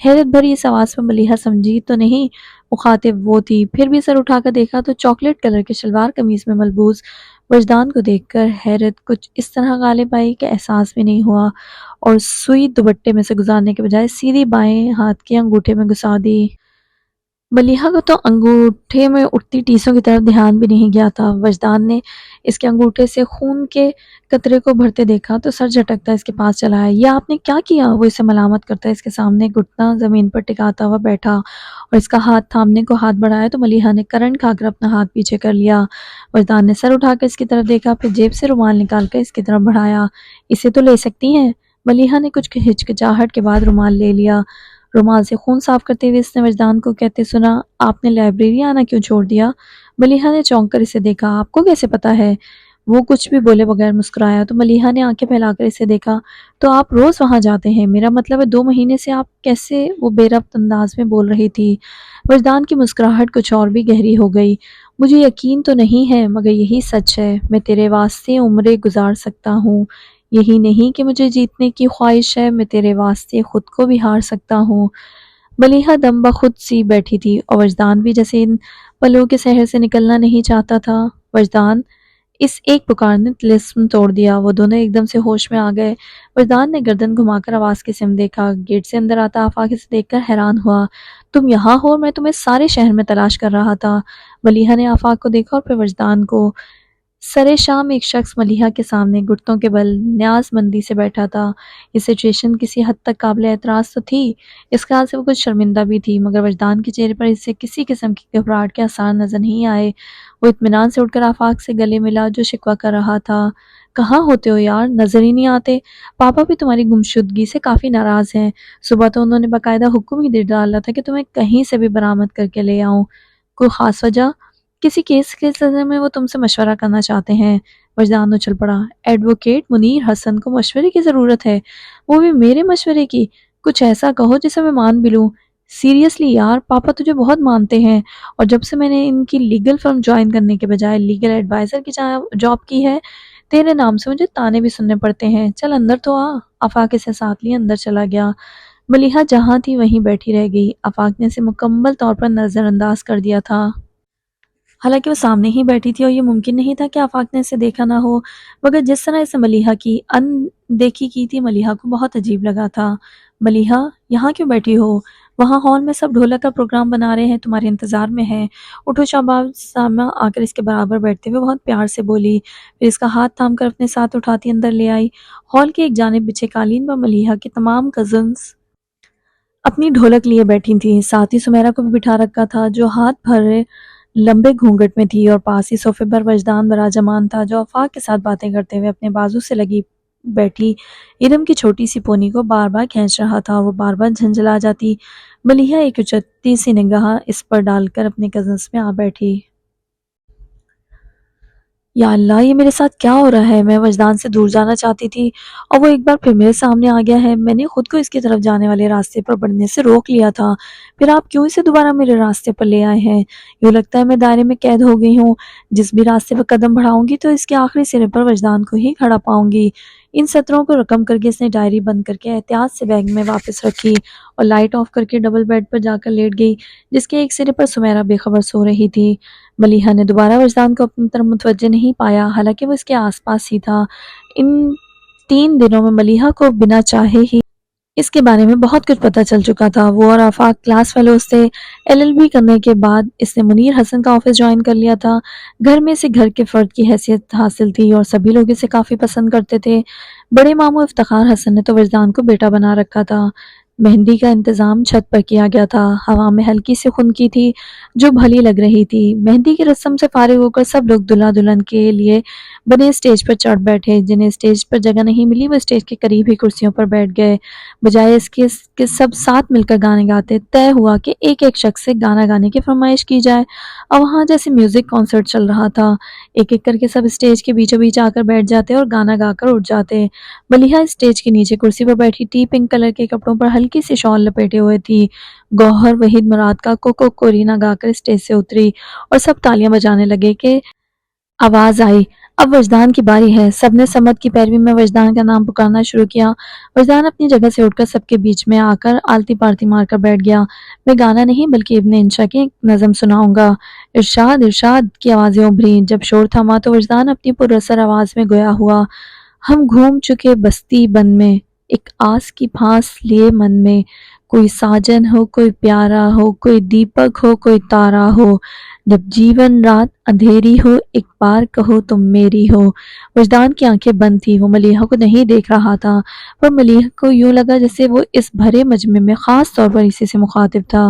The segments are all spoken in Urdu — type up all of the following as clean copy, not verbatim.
حیرت بھری اس آواز پر ملیحہ سمجھی تو نہیں مخاطب وہ تھی، پھر بھی سر اٹھا کر دیکھا تو چاکلیٹ کلر کے شلوار قمیص میں ملبوس وجدان کو دیکھ کر حیرت کچھ اس طرح غالب آئی کہ احساس بھی نہیں ہوا، اور سوئی دوپٹے میں سے گزارنے کے بجائے سیدھی بائیں ہاتھ کے انگوٹھے میں گھسا دی۔ ملیحہ کو تو انگوٹھے میں اٹھتی ٹیسوں کی طرف دھیان بھی نہیں گیا تھا۔ وجدان نے اس کے انگوٹھے سے خون کے قطرے کو بھرتے دیکھا تو سر جھٹکتا اس کے پاس چلا آیا۔ یہ آپ نے کیا کیا؟ وہ اسے ملامت کرتا اس کے سامنے گھٹنا زمین پر ٹکاتا ہوا بیٹھا اور اس کا ہاتھ تھامنے کو ہاتھ بڑھایا تو ملیحہ نے کرنٹ کھا کر اپنا ہاتھ پیچھے کر لیا۔ وجدان نے سر اٹھا کر اس کی طرف دیکھا، پھر جیب سے رومال نکال کر اس کی طرف بڑھایا۔ اسے تو لے سکتی ہیں۔ ملیحہ نے کچھ ہچکچاہٹ کے بعد رومال لے لیا۔ رومال سے خون صاف کرتے ہوئے اس نے وجدان کو کہتے سنا، آپ نے لائبریری آنا کیوں چھوڑ دیا؟ ملیحہ نے چونک کر اسے دیکھا، آپ کو کیسے پتا ہے؟ وہ کچھ بھی بولے بغیر مسکرایا تو ملیحہ نے آنکھیں پھیلا کر اسے دیکھا، تو آپ روز وہاں جاتے ہیں؟ میرا مطلب ہے 2 مہینے سے آپ کیسے؟ وہ بے ربط انداز میں بول رہی تھی۔ وجدان کی مسکراہٹ کچھ اور بھی گہری ہو گئی۔ مجھے یقین تو نہیں ہے مگر یہی سچ ہے، میں تیرے واسطے عمریں گزار سکتا ہوں۔ یہی نہیں کہ مجھے جیتنے کی خواہش ہے، میں تیرے واسطے خود کو بھی ہار سکتا ہوں۔ ملیحہ دم بخود سی بیٹھی تھی اور وجدان بھی جیسے ان پلوں کے سحر سے نکلنا نہیں چاہتا تھا۔ وجدان! اس ایک پکار نے طلسم توڑ دیا، وہ دونوں ایک دم سے ہوش میں آ گئے۔ وجدان نے گردن گھما کر آواز کی سمت دیکھا، گیٹ سے اندر آتا آفاق اسے دیکھ کر حیران ہوا۔ تم یہاں ہو؟ میں تمہیں سارے شہر میں تلاش کر رہا تھا۔ ملیحہ نے آفاق کو دیکھا اور پھر وجدان کو۔ سرِ شام ایک شخص ملیحہ کے سامنے گھٹنوں کے بل نیاز مندی سے بیٹھا تھا۔ یہ سچویشن کسی حد تک قابل اعتراض تو تھی، اس خیال سے وہ کچھ شرمندہ بھی تھی، مگر وجدان کے چہرے پر اسے کسی قسم کی گھبراہٹ کے آثار نظر نہیں آئے۔ وہ اطمینان سے اٹھ کر آفاق سے گلے ملا جو شکوہ کر رہا تھا۔ کہاں ہوتے ہو یار؟ نظر ہی نہیں آتے۔ پاپا بھی تمہاری گمشدگی سے کافی ناراض ہیں۔ صبح تو انہوں نے باقاعدہ حکم ہی دے ڈالا تھا کہ تمہیں کہیں سے بھی برآمد کر کے لے آؤں۔ کوئی خاص وجہ؟ کسی کیس کے سلسلے میں وہ تم سے مشورہ کرنا چاہتے ہیں۔ وجدان اچھل پڑا۔ ایڈوکیٹ منیر حسن کو مشورے کی ضرورت ہے؟ وہ بھی میرے مشورے کی؟ کچھ ایسا کہو جسے میں مان بھی لوں۔ سیریسلی یار، پاپا تجھے بہت مانتے ہیں، اور جب سے میں نے ان کی لیگل فرم جوائن کرنے کے بجائے لیگل ایڈوائزر کی جاب کی ہے، تیرے نام سے مجھے تانے بھی سننے پڑتے ہیں۔ چل اندر تو آ۔ آفاق اسے ساتھ لیے اندر چلا گیا۔ ملیحہ جہاں تھی وہیں بیٹھی رہ گئی۔ آفاق نے اسے مکمل طور پر نظر انداز کر دیا تھا۔ حالانکہ وہ سامنے ہی بیٹھی تھی اور یہ ممکن نہیں تھا کہ آفاق نے اسے دیکھا نہ ہو، مگر جس طرح اسے ملیحہ کی ان دیکھی کی تھی ملیحہ کو بہت عجیب لگا تھا۔ ملیحہ، یہاں کیوں بیٹھی ہو؟ وہاں ہال میں سب ڈھولک کا پروگرام بنا رہے ہیں، تمہارے انتظار میں ہیں۔ اٹھو شہباز سامہ آ کر اس کے برابر بیٹھتے ہوئے بہت پیار سے بولی، پھر اس کا ہاتھ تھام کر اپنے ساتھ اٹھاتی اندر لے آئی۔ ہال کے ایک جانب بچھے قالین پر ملیحہ کی تمام کزنز اپنی ڈھولک لیے بیٹھی تھیں، ساتھ ہی سمیرا کو بھی بٹھا رکھا تھا جو ہاتھ بھرے لمبے گھونگھٹ میں تھی، اور پاس ہی صوفے پر وجدان براجمان تھا جو آفاق کے ساتھ باتیں کرتے ہوئے اپنے بازو سے لگی بیٹھی ارم کی چھوٹی سی پونی کو بار بار کھینچ رہا تھا اور وہ بار بار جھنجھلا جاتی۔ ملیحہ ایک اچتی سی نگاہ اس پر ڈال کر اپنے کزنس میں آ بیٹھی۔ یا اللہ، یہ میرے ساتھ کیا ہو رہا ہے؟ میں وجدان سے دور جانا چاہتی تھی اور وہ ایک بار پھر میرے سامنے آ گیا ہے۔ میں نے خود کو اس کی طرف جانے والے راستے پر بڑھنے سے روک لیا تھا، پھر آپ کیوں اسے دوبارہ میرے راستے پر لے آئے ہیں؟ یوں لگتا ہے میں دائرے میں قید ہو گئی ہوں، جس بھی راستے پر قدم بڑھاؤں گی تو اس کے آخری سرے پر وجدان کو ہی کھڑا پاؤں گی۔ ان سطروں کو رقم کر کے اس نے ڈائری بند کر کے احتیاط سے بیگ میں واپس رکھی اور لائٹ آف کر کے ڈبل بیڈ پر جا کر لیٹ گئی جس کے ایک سرے پر سمیرا بے خبر سو رہی تھی۔ ملیحہ نے دوبارہ وجدان کو اپنی طرف متوجہ نہیں پایا، حالانکہ وہ اس کے آس پاس ہی تھا۔ ان 3 دنوں میں ملیحہ کو بنا چاہے ہی اس کے بارے میں بہت کچھ پتہ چل چکا تھا۔ وہ اور آفاق کلاس فیلوز تھے۔ LLB کرنے کے بعد اس نے منیر حسن کا آفس جوائن کر لیا تھا۔ گھر میں سے گھر کے فرد کی حیثیت حاصل تھی اور سبھی لوگ اسے کافی پسند کرتے تھے۔ بڑے ماموں افتخار حسن نے تو وجدان کو بیٹا بنا رکھا تھا۔ مہندی کا انتظام چھت پر کیا گیا تھا۔ ہوا میں ہلکی سی خنکی تھی جو بھلی لگ رہی تھی۔ مہندی کی رسم سے فارغ ہو کر سب لوگ دلہا دلہن کے لیے بنے اسٹیج پر چڑھ بیٹھے۔ جنہیں اسٹیج پر جگہ نہیں ملی وہ اسٹیج کے قریب ہی کرسیوں پر بیٹھ گئے۔ بجائے اس کے کہ سب ساتھ مل کر گانے گاتے، طے ہوا کہ ایک ایک شخص سے گانا گانے کی فرمائش کی جائے، اور وہاں جیسے میوزک کانسرٹ چل رہا تھا۔ ایک ایک کر کے سب اسٹیج کے بیچوں بیچ آ کر بیٹھ جاتے اور گانا گا کر اٹھ جاتے۔ ملیحہ اسٹیج کے نیچے کرسی پر بیٹھی تھی، پنک کلر کے کپڑوں پر ہلکی سی شال لپیٹے ہوئے تھی۔ گوہر وحید مراد کا کوکو کورینا گا کر اسٹیج سے اتری اور سب تالیاں بجانے لگے کہ آواز آئی، اب وجدان کی باری ہے۔ سب نے سمت کی پیروی میں وجدان کا نام پکارنا شروع کیا۔ وجدان اپنی جگہ سے اٹھ کر سب کے بیچ میں آ کر آلتی پارتی مار کر بیٹھ گیا۔ میں گانا نہیں بلکہ ابن انشا کی ایک نظم سناؤں گا۔ ارشاد ارشاد کی آوازیں ابھریں۔ جب شور تھما تو وجدان اپنی پر اثر آواز میں گویا ہوا: ہم گھوم چکے بستی بن میں، ایک آس کی پھانس لیے من میں، کوئی ساجن ہو کوئی پیارا ہو، کوئی دیپک ہو کوئی تارا ہو، جب جیون رات اندھیری ہو ایک بار کہو تم میری ہو۔ وجدان کی آنکھیں بند تھی، وہ ملیحہ کو نہیں دیکھ رہا تھا، پر ملیحہ کو یوں لگا جیسے وہ اس بھرے مجمع میں خاص طور پر اسی سے مخاطب تھا۔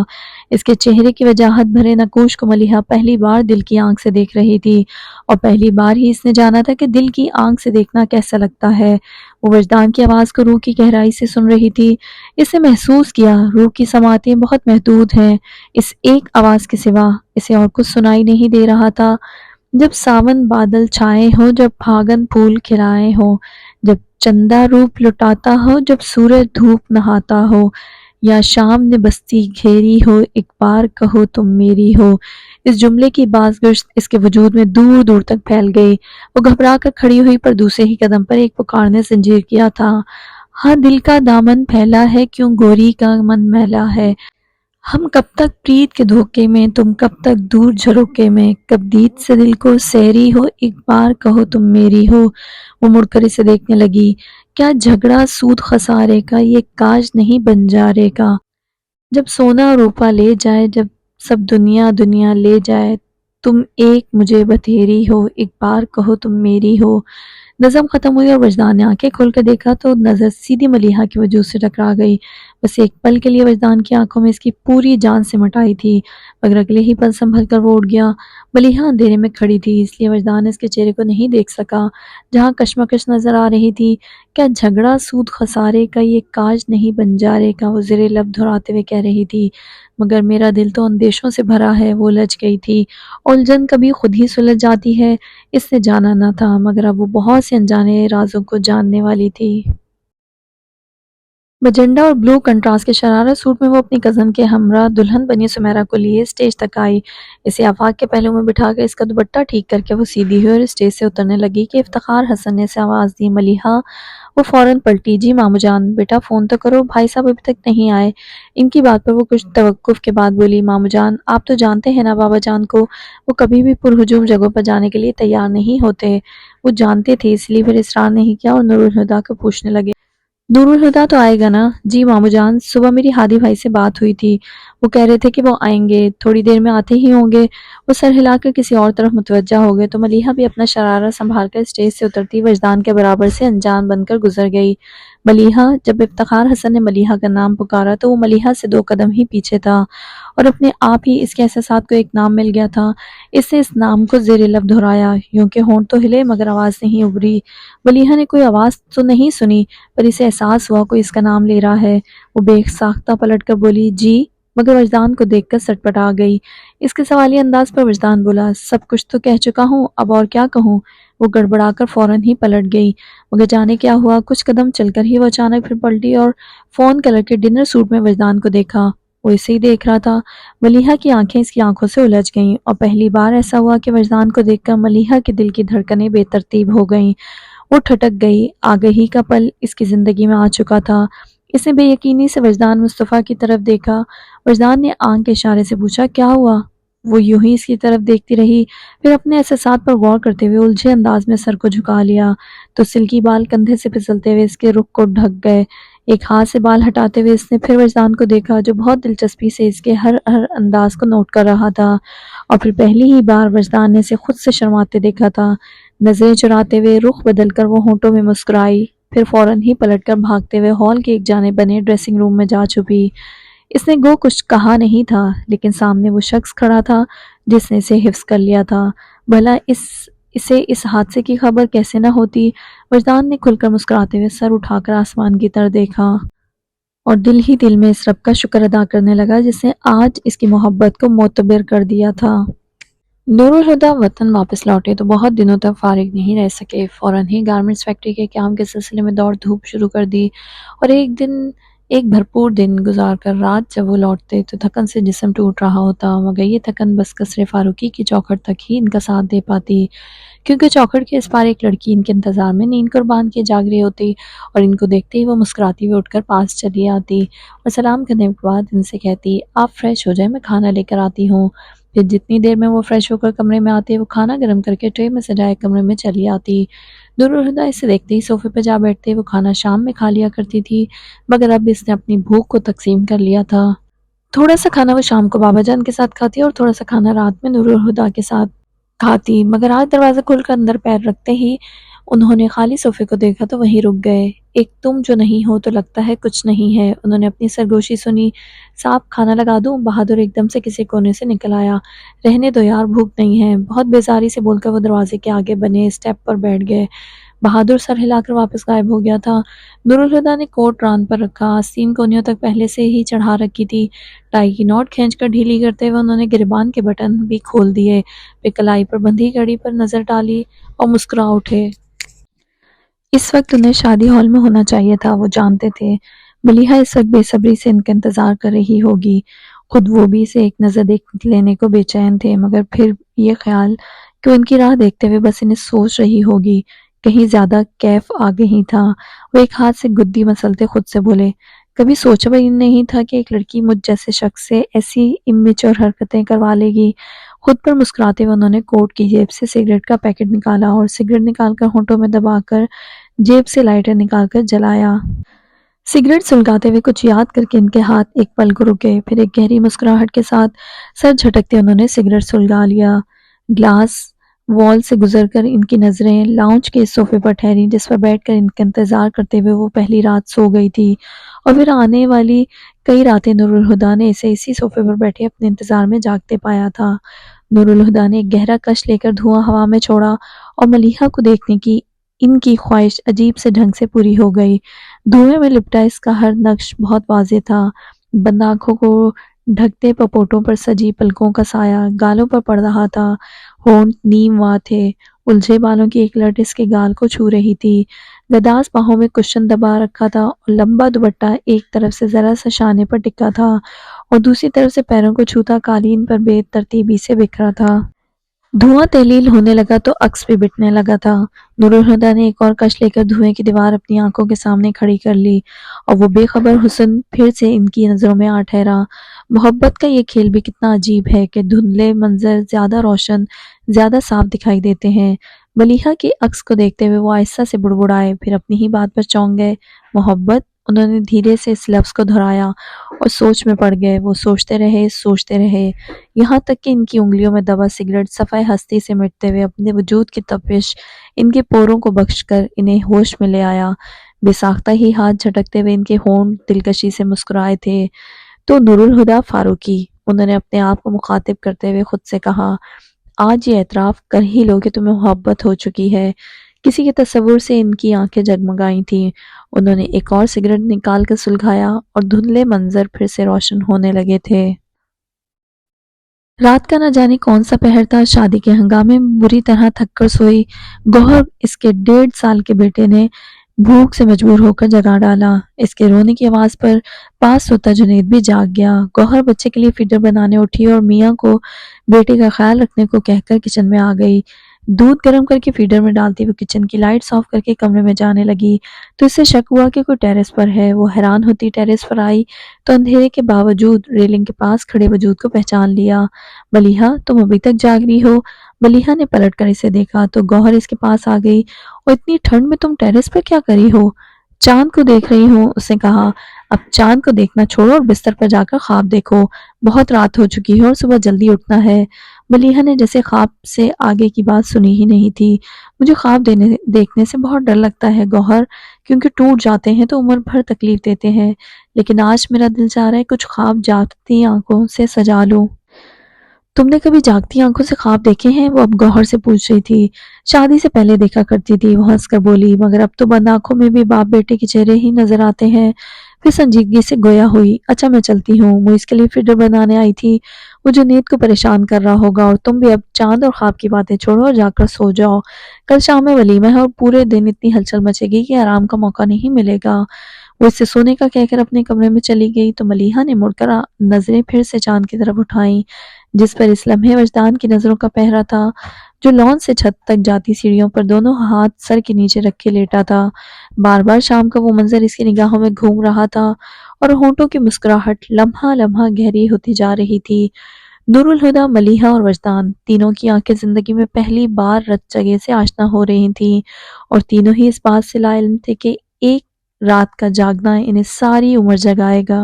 اس کے چہرے کی وجاہت بھرے نقوش کو ملیحہ پہلی بار دل کی آنکھ سے دیکھ رہی تھی، اور پہلی بار ہی اس نے جانا تھا کہ دل کی آنکھ سے دیکھنا کیسا لگتا ہے۔ وہ وجدان کی آواز کو روح کی گہرائی سے سن رہی تھی۔ اس نے محسوس کیا روح کی سماعتیں بہت محدود ہیں، اس ایک آواز کے سوا اسے اور کچھ سنائی نہیں دے رہا تھا۔ جب ساون بادل چھائے ہوں، جب پھاگن پھول کھلائے ہوں، جب چندہ روپ لٹاتا ہو، جب سورج دھوپ نہاتا ہو، یا شام نے بستی گھیری ہو ایک بار کہو تم میری ہو۔ اس جملے کی بازگشت اس کے وجود میں دور دور تک پھیل گئی۔ وہ گھبرا کر کھڑی ہوئی، پر دوسرے ہی قدم پر ایک پکار نے زنجیر کیا تھا: ہاں دل کا دامن پھیلا ہے، کیوں گوری کا من میلا ہے، ہم کب تک پریت کے دھوکے میں، تم کب تک دور جھروکے میں، کب دید سے دل کو سیری ہو ایک بار کہو تم میری ہو۔ وہ مڑ کر اسے دیکھنے لگی۔ کیا جھگڑا سود خسارے کا، یہ کاج نہیں بنجارے کا، جب سونا روپا لے جائے، جب سب دنیا دنیا لے جائے، تم ایک مجھے بتھیری ہو ایک بار کہو تم میری ہو۔ نظم ختم ہوئی اور وجدان نے آنکھیں کھول کر دیکھا تو نظر سیدھی ملیحہ کے وجود سے ٹکرا گئی۔ بس ایک پل کے لیے وجدان کی آنکھوں میں اس کی پوری جان سمٹ آئی تھی، مگر اگلے ہی پل سنبھل کر وہ اٹھ گیا۔ ملیحہ اندھیرے میں کھڑی تھی، اس لیے وجدان اس کے چہرے کو نہیں دیکھ سکا، جہاں کشمکش نظر آ رہی تھی۔ کیا جھگڑا سود خسارے کا، یہ کاج نہیں بنجارے کا، وہ زیر لب دہراتے ہوئے کہہ رہی تھی، مگر میرا دل تو اندیشوں سے بھرا ہے۔ وہ الجھ گئی تھی۔ الجھن کبھی خود ہی سلجھ جاتی ہے، اس نے جانا نہ تھا، مگر اب وہ بہت سے انجانے رازوں کو جاننے والی تھی۔ مجنڈا اور بلو کنٹراسٹ کے شرارہ سوٹ میں وہ اپنی کزن کے ہمراہ دلہن بنی سمیرا کو لیے اسٹیج تک آئی۔ اسے آفاق کے پہلو میں بٹھا کر اس کا دوپٹہ ٹھیک کر کے وہ سیدھی ہوئی اور اسٹیج سے اترنے لگی کہ افتخار حسن نے اسے آواز دی: ملیحہ۔ وہ فوراً پلٹی: جی مامو جان۔ بیٹا فون تو کرو، بھائی صاحب ابھی تک نہیں آئے۔ ان کی بات پر وہ کچھ توقف کے بعد بولی: مامو جان آپ تو جانتے ہیں نا بابا جان کو، وہ کبھی بھی پرہجوم جگہوں پر جانے کے لیے تیار نہیں ہوتے۔ وہ جانتے تھے، اس لیے پھر اصرار نہیں کیا اور نور الہدیٰ کو پوچھنے لگے: نور الہدیٰ تو آئے گا نا؟ جی مامو جان، صبح میری ہادی بھائی سے بات ہوئی تھی، وہ کہہ رہے تھے کہ وہ آئیں گے، تھوڑی دیر میں آتے ہی ہوں گے۔ وہ سر ہلا کر کسی اور طرف متوجہ ہو گئے تو ملیحہ بھی اپنا شرارہ سنبھال کر اسٹیج سے اترتی وجدان کے برابر سے انجان بن کر گزر گئی۔ ملیحہ! جب افتخار حسن نے ملیحہ کا نام پکارا تو وہ ملیحہ سے 2 قدم ہی پیچھے تھا، اور اپنے آپ ہی اس کے احساسات کو ایک نام مل گیا تھا۔ اس نے اس نام کو زیر لب دہرایا، یوں کہ ہونٹ تو ہلے مگر آواز نہیں ابھری۔ ملیحہ نے کوئی آواز تو نہیں سنی، پر اسے احساس ہوا کوئی اس کا نام لے رہا ہے۔ وہ بے ساختہ پلٹ کر بولی: جی، مگر وجدان کو دیکھ کر سٹپٹا گئی۔ اس کے سوالیہ انداز پر وجدان بولا: سب کچھ تو کہہ چکا ہوں، اب اور کیا کہوں؟ وہ گڑبڑا کر فوراً ہی پلٹ گئی، مگر جانے کیا ہوا، کچھ قدم چل کر ہی وہ اچانک پھر پلٹی اور فون کلر کے ڈنر سوٹ میں وجدان کو دیکھا۔ وہ اسے ہی دیکھ رہا تھا۔ ملیحہ کی آنکھیں اس کی آنکھوں سے الجھ گئیں، اور پہلی بار ایسا ہوا کہ وجدان کو دیکھ کر ملیحہ کے دل کی دھڑکنیں بے ترتیب ہو گئیں۔ وہ ٹھٹک گئی۔ آگہی کا پل اس کی زندگی میں آ چکا تھا۔ اس نے بے یقینی سے وجدان مصطفیٰ کی طرف دیکھا۔ وجدان نے آنکھ کے اشارے سے پوچھا: کیا ہوا؟ وہ یوں ہی اس کی طرف دیکھتی رہی، پھر اپنے احساسات پر غور کرتے ہوئے الجھے انداز میں سر کو جھکا لیا تو سلکی بال کندھے سے پھسلتے ہوئے اس کے رخ کو ڈھک گئے۔ ایک ہاتھ سے بال ہٹاتے ہوئے اس نے پھر وجدان کو دیکھا، جو بہت دلچسپی سے اس کے ہر انداز کو نوٹ کر رہا تھا، اور پھر پہلی ہی بار وجدان نے اسے خود سے شرماتے دیکھا تھا۔ نظریں چراتے ہوئے رخ بدل کر وہ ہونٹوں میں مسکرائی، پھر فوراً ہی پلٹ کر بھاگتے ہوئے ہال کے ایک جانب بنے ڈریسنگ روم میں جا چھپی۔ اس نے گو کچھ کہا نہیں تھا، لیکن سامنے وہ شخص کھڑا تھا جس نے اسے حفظ کر لیا تھا۔ بھلا اسے اس حادثے کی خبر کیسے نہ ہوتی؟ وجدان نے کھل کر مسکراتے ہوئے سر اٹھا کر آسمان کی طرف دیکھا، اور دل ہی دل میں اس رب کا شکر ادا کرنے لگا جس نے آج اس کی محبت کو معتبر کر دیا تھا۔ نور الہدیٰ وطن واپس لوٹے تو بہت دنوں تک فارغ نہیں رہ سکے۔ فوراً ہی گارمنٹس فیکٹری کے قیام کے سلسلے میں دوڑ دھوپ شروع کر دی، اور ایک دن ایک بھرپور دن گزار کر رات جب وہ لوٹتے تو تھکن سے جسم ٹوٹ رہا ہوتا، مگر یہ تھکن بس قصر فاروقی کی چوکھٹ تک ہی ان کا ساتھ دے پاتی، کیونکہ چوکھٹ کے اس پار ایک لڑکی ان کے انتظار میں نیند قربان کیے جاگ رہی ہوتی اور ان کو دیکھتے ہی وہ مسکراتی ہوئی اٹھ کر پاس چلی آتی اور سلام کرنے کے بعد ان سے کہتی، آپ فریش ہو جائیں، میں کھانا لے کر آتی ہوں۔ پھر جتنی دیر میں وہ فریش ہو کر کمرے میں آتے وہ کھانا گرم کر کے ٹرے میں سجائے کمرے میں چلی آتی۔ نورالہدیٰ اسے دیکھتے ہی صوفے پہ جا بیٹھتے، وہ کھانا شام میں کھا لیا کرتی تھی، مگر اب اس نے اپنی بھوک کو تقسیم کر لیا تھا۔ تھوڑا سا کھانا وہ شام کو بابا جان کے ساتھ کھاتی اور تھوڑا سا کھانا رات میں نورالہدیٰ کے ساتھ کھاتی، مگر آج دروازہ کھول کر اندر پیر رکھتے ہی انہوں نے خالی صوفے کو دیکھا تو وہیں رک گئے۔ ایک تم جو نہیں ہو تو لگتا ہے کچھ نہیں ہے، انہوں نے اپنی سرگوشی سنی۔ صاحب کھانا لگا دوں؟ بہادر ایک دم سے کسی کونے سے نکل آیا۔ رہنے دو یار، بھوک نہیں ہے، بہت بیزاری سے بول کر وہ دروازے کے آگے بنے اسٹیپ پر بیٹھ گئے۔ بہادر سر ہلا کر واپس غائب ہو گیا تھا۔ نورالہدیٰ نے کوٹ ران پر رکھا، آستین کونیوں تک پہلے سے ہی چڑھا رکھی تھی۔ ٹائی کی نوٹ کھینچ کر ڈھیلی کرتے ہوئے انہوں نے گریبان کے بٹن بھی کھول دیے، پھر کلائی پر بندھی گھڑی پر نظر ڈالی اور مسکرا اٹھے۔ اس وقت انہیں شادی ہال میں ہونا چاہیے تھا، وہ جانتے تھے۔ ملیحہ اس وقت بے صبری سے ان کا انتظار کر رہی ہوگی، خود وہ بھی اسے ایک نظر دیکھ لینے کو بے چین تھے، مگر پھر یہ خیال کہ وہ ان کی راہ دیکھتے ہوئے بس انہیں سوچ رہی ہوگی کہیں زیادہ کیف آگے ہی تھا۔ وہ ایک ہاتھ سے گدی مسلتے خود سے بولے، کبھی سوچا بھی نہیں تھا کہ ایک لڑکی مجھ جیسے شخص سے ایسی امیچور حرکتیں کروا لے گی۔ خود پر مسکراتے ہوئے انہوں نے کوٹ کی جیب سے سگریٹ کا پیکٹ نکالا اور سگریٹ نکال کر ہونٹوں میں دبا کر جیب سے لائٹر نکال کر جلایا۔ سگریٹ سلگاتے ہوئے کچھ یاد کر کے ان کے ہاتھ ایک پل کو رکے، پھر ایک گہری مسکراہٹ کے ساتھ سر جھٹکتے انہوں نے سگریٹ سلگا لیا۔ گلاس وال سے گزر کر ان کی نظریں لاؤنج کے اس صوفے پر ٹھہری جس پر بیٹھ کر ان کا انتظار کرتے ہوئے وہ پہلی رات سو گئی تھی، اور پھر آنے والی کئی راتیں نورالہدیٰ نے اسے اسی صوفے پر بیٹھے اپنے انتظار میں جاگتے پایا تھا۔ نورالہدیٰ نے ایک گہرا کش لے کر دھواں ہوا میں چھوڑا اور ملیحہ کو دیکھنے کی ان کی خواہش عجیب سے ڈھنگ سے پوری ہو گئی۔ دھوئیں میں لپٹا اس کا ہر نقش بہت واضح تھا، بند آنکھوں کو ڈھکتے پپوٹوں پر سجی پلکوں کا سایہ گالوں پر پڑ رہا تھا، ہونٹ نیم وا تھے، الجھے بالوں کی ایک لٹ اس کے گال کو چھو رہی تھی، گداز باہوں میں کشن دبا رکھا تھا اور لمبا دوپٹہ ایک طرف سے ذرا سا شانے پر ٹکا تھا اور دوسری طرف سے پیروں کو چھوتا قالین پر بے ترتیبی سے بکھرا تھا۔ دھواں تحلیل ہونے لگا تو عکس بھی بٹنے لگا تھا۔ نورالہدیٰ نے ایک اور کش لے کر دھوئیں کی دیوار اپنی آنکھوں کے سامنے کھڑی کر لی اور وہ بے خبر حسن پھر سے ان کی نظروں میں آ ٹھہرا۔ محبت کا یہ کھیل بھی کتنا عجیب ہے کہ دھندلے منظر زیادہ روشن، زیادہ صاف دکھائی دیتے ہیں۔ ملیحہ کے عکس کو دیکھتے ہوئے وہ آہستہ سے بڑبڑائے، پھر اپنی ہی بات پر چونک گئے۔ محبت، انہوں نے دھیرے سے اس لفظ کو دہرایا اور سوچ میں پڑ گئے۔ وہ سوچتے رہے، یہاں تک کہ ان کی انگلیوں میں دبا سگریٹ صفحۂ ہستی سے مٹتے ہوئے اپنے وجود کی تپش ان کے پوروں کو بخش کر انہیں ہوش میں لے آیا۔ بے ساختہ ہی ہاتھ جھٹکتے ہوئے ان کے ہونٹ دلکشی سے مسکرائے تھے۔ تو نورالہدیٰ فاروقی، انہوں نے اپنے آپ کو مخاطب کرتے ہوئے خود سے کہا، آج یہ اعتراف کر ہی لو کہ تمہیں محبت ہو چکی ہے۔ کسی کے تصور سے ان کی آنکھیں جگمگائی تھیں۔ انہوں نے ایک اور سگریٹ نکال کر سلگایا اور دھندلے منظر پھر سے روشن ہونے لگے تھے۔ رات کا نہ جانے کون سا پہر تھا، شادی کے ہنگامے میں بری طرح تھک کر سوئی گوہر اس کے 1.5 سال کے بیٹے نے بھوک سے مجبور ہو کر جگا ڈالا۔ اس کے رونے کی آواز پر پاس سوتا جنید بھی جاگ گیا۔ گوہر بچے کے لیے فیڈر بنانے اٹھی اور میاں کو بیٹے کا خیال رکھنے کو کہہ کر کچن میں آ گئی۔ دودھ گرم کر کے فیڈر میں ڈالتی وہ کچن کی لائٹس آف کر کے کمرے میں جانے لگی تو اسے شک ہوا کہ کوئی ٹیرس پر ہے۔ وہ حیران ہوتی ٹیرس پر آئی تو اندھیرے کے باوجود ریلنگ کے پاس کھڑے وجود کو پہچان لیا۔ ملیحہ، تم ابھی تک جاگ رہی ہو؟ ملیحہ نے پلٹ کر اسے دیکھا تو گوہر اس کے پاس آ گئی۔ اور اتنی ٹھنڈ میں تم ٹیرس پر کیا کری ہو؟ چاند کو دیکھ رہی ہوں، اس نے کہا۔ اب چاند کو دیکھنا چھوڑو اور بستر پر جا کر خواب دیکھو، بہت رات ہو چکی ہے اور صبح جلدی اٹھنا ہے۔ ملیحہ نے جیسے خواب سے آگے کی بات سنی ہی نہیں تھی۔ مجھے خواب دیکھنے سے بہت ڈر لگتا ہے گوہر، کیونکہ ٹوٹ جاتے ہیں تو عمر بھر تکلیف دیتے ہیں، لیکن آج میرا دل چاہ رہا ہے کچھ خواب جاگتی آنکھوں سے سجا لوں۔ تم نے کبھی جاگتی آنکھوں سے خواب دیکھے ہیں؟ وہ اب گوہر سے پوچھ رہی تھی۔ شادی سے پہلے دیکھا کرتی تھی، وہ ہنس کر بولی، مگر اب تو بند آنکھوں میں بھی باپ بیٹے کے چہرے ہی نظر آتے ہیں۔ پھر سنجیدگی سے گویا ہوئی، اچھا میں چلتی ہوں، وہ اس کے لیے فیڈر بنانے آئی تھی، وہ جنید کو پریشان کر رہا ہوگا، اور تم بھی اب چاند اور خواب کی باتیں چھوڑو اور جا کر سو جاؤ، کل شام میں ولیمہ ہے اور پورے دن اتنی ہلچل مچے گی کہ آرام کا موقع نہیں ملے گا۔ وہ اسے سونے کا کہہ کر اپنے کمرے میں چلی گئی تو ملیحہ نے مڑ کر نظریں پھر سے چاند کی طرف اٹھائیں، جس پر اس لمحے وجدان کی نظروں کا پہرا تھا، جو لان سے چھت تک جاتی سیڑھیوں پر دونوں ہاتھ سر کے نیچے رکھے لیٹا تھا۔ بار بار شام کا وہ منظر اس کی نگاہوں میں گھوم رہا تھا اور ہونٹوں کی مسکراہٹ لمحہ لمحہ گہری ہوتی جا رہی تھی۔ نور الہدیٰ، ملیحہ اور وجدان، تینوں کی آنکھیں زندگی میں پہلی بار رت جگہ سے آشنا ہو رہی تھیں، اور تینوں ہی اس بات سے لا علم تھے کہ ایک رات کا جاگنا انہیں ساری عمر جگائے گا۔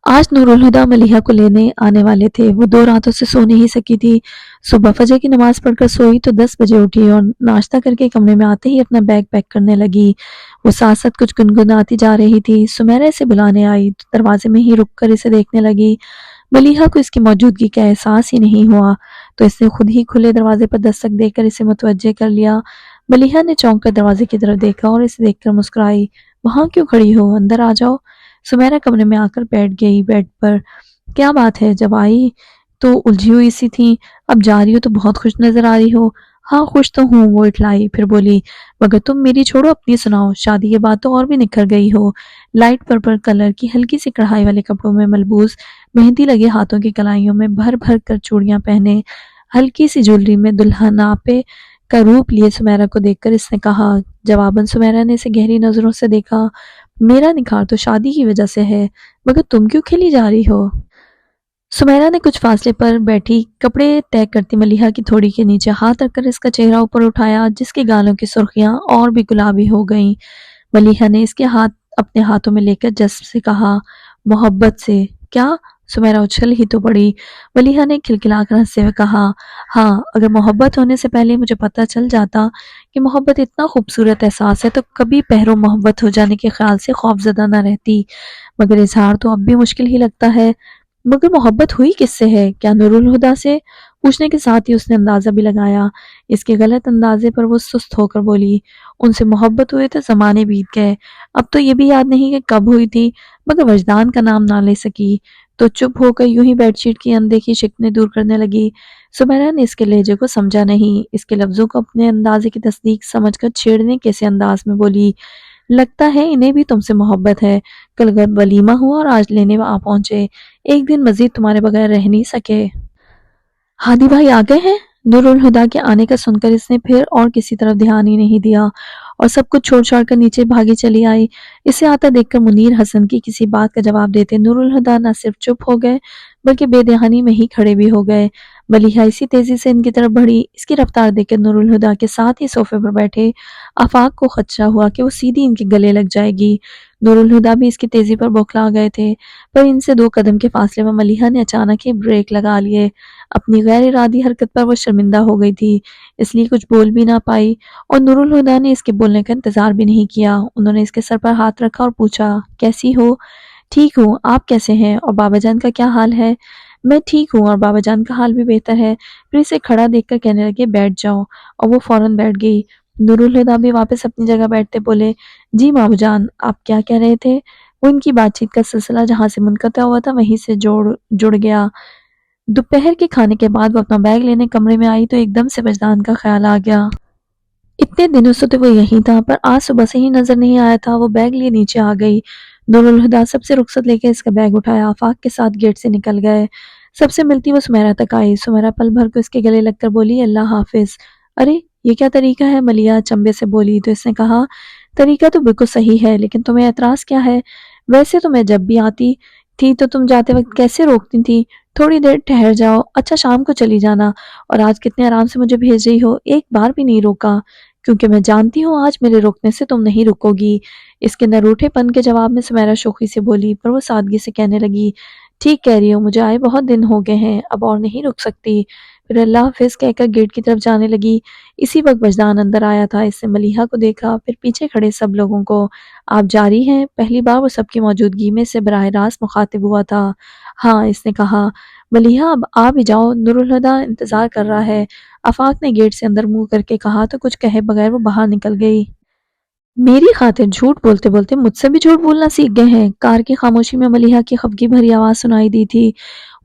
آج نور الہدیٰ ملیحہ کو لینے آنے والے تھے۔ وہ 2 راتوں سے سو نہیں سکی تھی۔ صبح فجر کی نماز پڑھ کر سوئی تو 10 بجے اٹھی اور ناشتہ کر کے کمرے میں آتے ہی اپنا بیگ پیک کرنے لگی۔ وہ ساتھ ساتھ کچھ گنگناتی جا رہی تھی۔ سمیرہ اسے بلانے آئی تو دروازے میں ہی رک کر اسے دیکھنے لگی۔ ملیحہ کو اس کی موجودگی کا احساس ہی نہیں ہوا تو اس نے خود ہی کھلے دروازے پر دستک دے کر اسے متوجہ کر لیا۔ ملیحہ نے چونک کر دروازے کی طرف دیکھا اور اسے دیکھ کر مسکرائی۔ وہاں کیوں کھڑی ہو؟ اندر آ جاؤ۔ سمیرہ کمرے میں آ کر بیٹھ گئی بیڈ پر۔ کیا بات ہے؟ جب آئی تو الجھی ہوئی سی تھی، اب جا رہی ہو تو بہت خوش نظر آ رہی ہو۔ ہاں خوش تو ہوں، وہ اٹھلائی، پھر بولی، مگر تم میری چھوڑو، اپنی سناؤ۔ شادی کے بعد تو اور بھی نکھر گئی ہو۔ لائٹ پرپل کلر کی ہلکی سی کڑھائی والے کپڑوں میں ملبوس، مہندی لگے ہاتھوں کی کلائیوں میں بھر بھر کر چوڑیاں پہنے، ہلکی سی جولری میں دلہناپے کا روپ لیے سمیرہ کو دیکھ کر اس نے کہا۔ جواباً سمیرہ نے اسے گہری نظروں سے دیکھا۔ میرا نکھار تو شادی کی وجہ سے ہے، مگر تم کیوں کھلی جا رہی ہو؟ سمیرہ نے کچھ فاصلے پر بیٹھی کپڑے طے کرتی ملیحہ کی تھوڑی کے نیچے ہاتھ رکھ کر اس کا چہرہ اوپر اٹھایا، جس کے گالوں کی سرخیاں اور بھی گلابی ہو گئیں۔ ملیحہ نے اس کے ہاتھ اپنے ہاتھوں میں لے کر جذب سے کہا، محبت سے؟ کیا؟ سمیرہ اچھل ہی تو پڑی۔ ملیحہ نے کھلکھلا کر ہنستے ہوئے کہا، ہاں، اگر محبت ہونے سے پہلے مجھے پتہ چل جاتا کہ محبت اتنا خوبصورت احساس ہے تو کبھی پہرو محبت ہو جانے کے خیال سے خوف زدہ نہ رہتی، مگر اظہار تو اب بھی مشکل ہی لگتا ہے۔ مگر محبت ہوئی کس سے ہے؟ کیا نور الہدیٰ سے؟ پوچھنے کے ساتھ ہی اس نے اندازہ بھی لگایا۔ اس کے غلط اندازے پر وہ سست ہو کر بولی، ان سے محبت ہوئے تو زمانے بیت گئے، اب تو یہ بھی یاد نہیں کہ کب ہوئی تھی، مگر وجدان کا نام نہ لے سکی تو چپ ہو کر یوں ہی بیڈ شیٹ کی اندیکھی شکنیں دور کرنے لگی۔ سمیرہ نے اس کے لہجے کو سمجھا نہیں، اس کے لفظوں کو اپنے اندازے کی تصدیق سمجھ کر چھیڑنے کیسے انداز میں بولی، لگتا ہے انہیں بھی تم سے محبت ہے، کل ولیمہ ہوا اور آج لینے آ پہنچے، ایک دن مزید تمہارے بغیر رہ نہیں سکے۔ ہادی بھائی آ گئے ہیں؟ نور الہدیٰ کے آنے کا سن کر اس نے پھر اور کسی طرف دھیان ہی نہیں دیا اور سب کچھ چھوڑ چھاڑ کر نیچے بھاگی چلی آئی۔ اسے آتا دیکھ کر منیر حسن کی کسی بات کا جواب دیتے نور الہدیٰ نہ صرف چپ ہو گئے بلکہ بے دہانی میں ہی کھڑے بھی ہو گئے۔ ملیحہ اسی تیزی سے ان کی طرف بڑھی۔ اس کی رفتار دیکھ کر نور الہدیٰ کے ساتھ ہی صوفے پر بیٹھے آفاق کو خدشہ ہوا کہ وہ سیدھی ان کے گلے لگ جائے گی۔ نور الہدیٰ بھی اس کی تیزی پر بوکھلا گئے تھے، پر ان سے 2 قدم کے فاصلے میں ملیحہ نے اچانک ہی بریک لگا لیے۔ اپنی غیر ارادی حرکت پر وہ شرمندہ ہو گئی تھی، اس لیے کچھ بول بھی نہ پائی، اور نور الہدیٰ نے اس کے بولنے کا انتظار بھی نہیں کیا۔ انہوں نے اس کے سر پر ہاتھ رکھا اور پوچھا، کیسی ہو؟ ٹھیک ہوں، آپ کیسے ہیں؟ اور بابا جان کا کیا حال ہے؟ میں ٹھیک ہوں اور بابا جان کا حال بھی بہتر ہے۔ پھر اسے کھڑا دیکھ کر کہنے لگے، بیٹھ جاؤ، اور وہ فوراً بیٹھ گئی۔ نور الہدیٰ بھی واپس اپنی جگہ بیٹھتے بولے، جی بابا جان، آپ کیا کہہ رہے تھے؟ وہ ان کی بات چیت کا سلسلہ جہاں سے منقطع ہوا تھا وہیں سے جڑ گیا۔ دوپہر کے کھانے کے بعد وہ اپنا بیگ لینے کمرے میں آئی تو ایک دم سے وجدان کا خیال آ گیا۔ اتنے دنوں سے تو وہ یہیں تھا، پر آج صبح سے ہی نظر نہیں آیا تھا۔ وہ بیگ لیے نیچے آ گئی۔ نور الہدیٰ سب سے رخصت لے کے اس کا بیگ اٹھایا، آفاق کے ساتھ گیٹ سے نکل گئے۔ سب سے ملتی وہ سمیرہ تک آئی۔ سمیرہ پل بھر کو اس کے گلے لگ کر بولی، اللہ حافظ۔ ارے یہ کیا طریقہ ہے؟ ملیحہ چمبے سے بولی تو اس نے کہا، طریقہ تو بالکل صحیح ہے، لیکن تمہیں اعتراض کیا ہے؟ ویسے تو میں جب بھی آتی تھی تو تم جاتے وقت کیسے روکتی تھی؟ تھوڑی دیر ٹھہر جاؤ، اچھا شام کو چلی جانا، اور آج کتنے آرام سے مجھے بھیج رہی ہو، ایک بار بھی نہیں روکا، کیونکہ میں جانتی ہوں آج میرے روکنے سے تم نہیں رکو گی۔ اس کے نروٹھے پن کے جواب میں سمیرہ شوخی سے بولی، پر وہ سادگی سے کہنے لگی، ٹھیک کہہ رہی ہو، مجھے آئے بہت دن ہو گئے ہیں، اب اور نہیں رک سکتی۔ پھر اللہ حافظ کہہ کر گیٹ کی طرف جانے لگی۔ اسی وقت وجدان اندر آیا تھا۔ اس نے ملیحہ کو دیکھا، پھر پیچھے کھڑے سب لوگوں کو۔ آپ جاری ہیں؟ پہلی بار وہ سب کی موجودگی میں سے براہ راست مخاطب ہوا تھا۔ ہاں، اس نے کہا۔ ملیحہ اب آ بھی جاؤ، نور الہدیٰ انتظار کر رہا ہے، آفاق نے گیٹ سے اندر منہ کر کے کہا تو کچھ کہے بغیر وہ باہر نکل گئی۔ میری خاطر جھوٹ بولتے بولتے مجھ سے بھی جھوٹ بولنا سیکھ گئے ہیں۔ کار کی خاموشی میں ملیحہ کی خفگی بھری آواز سنائی دی تھی۔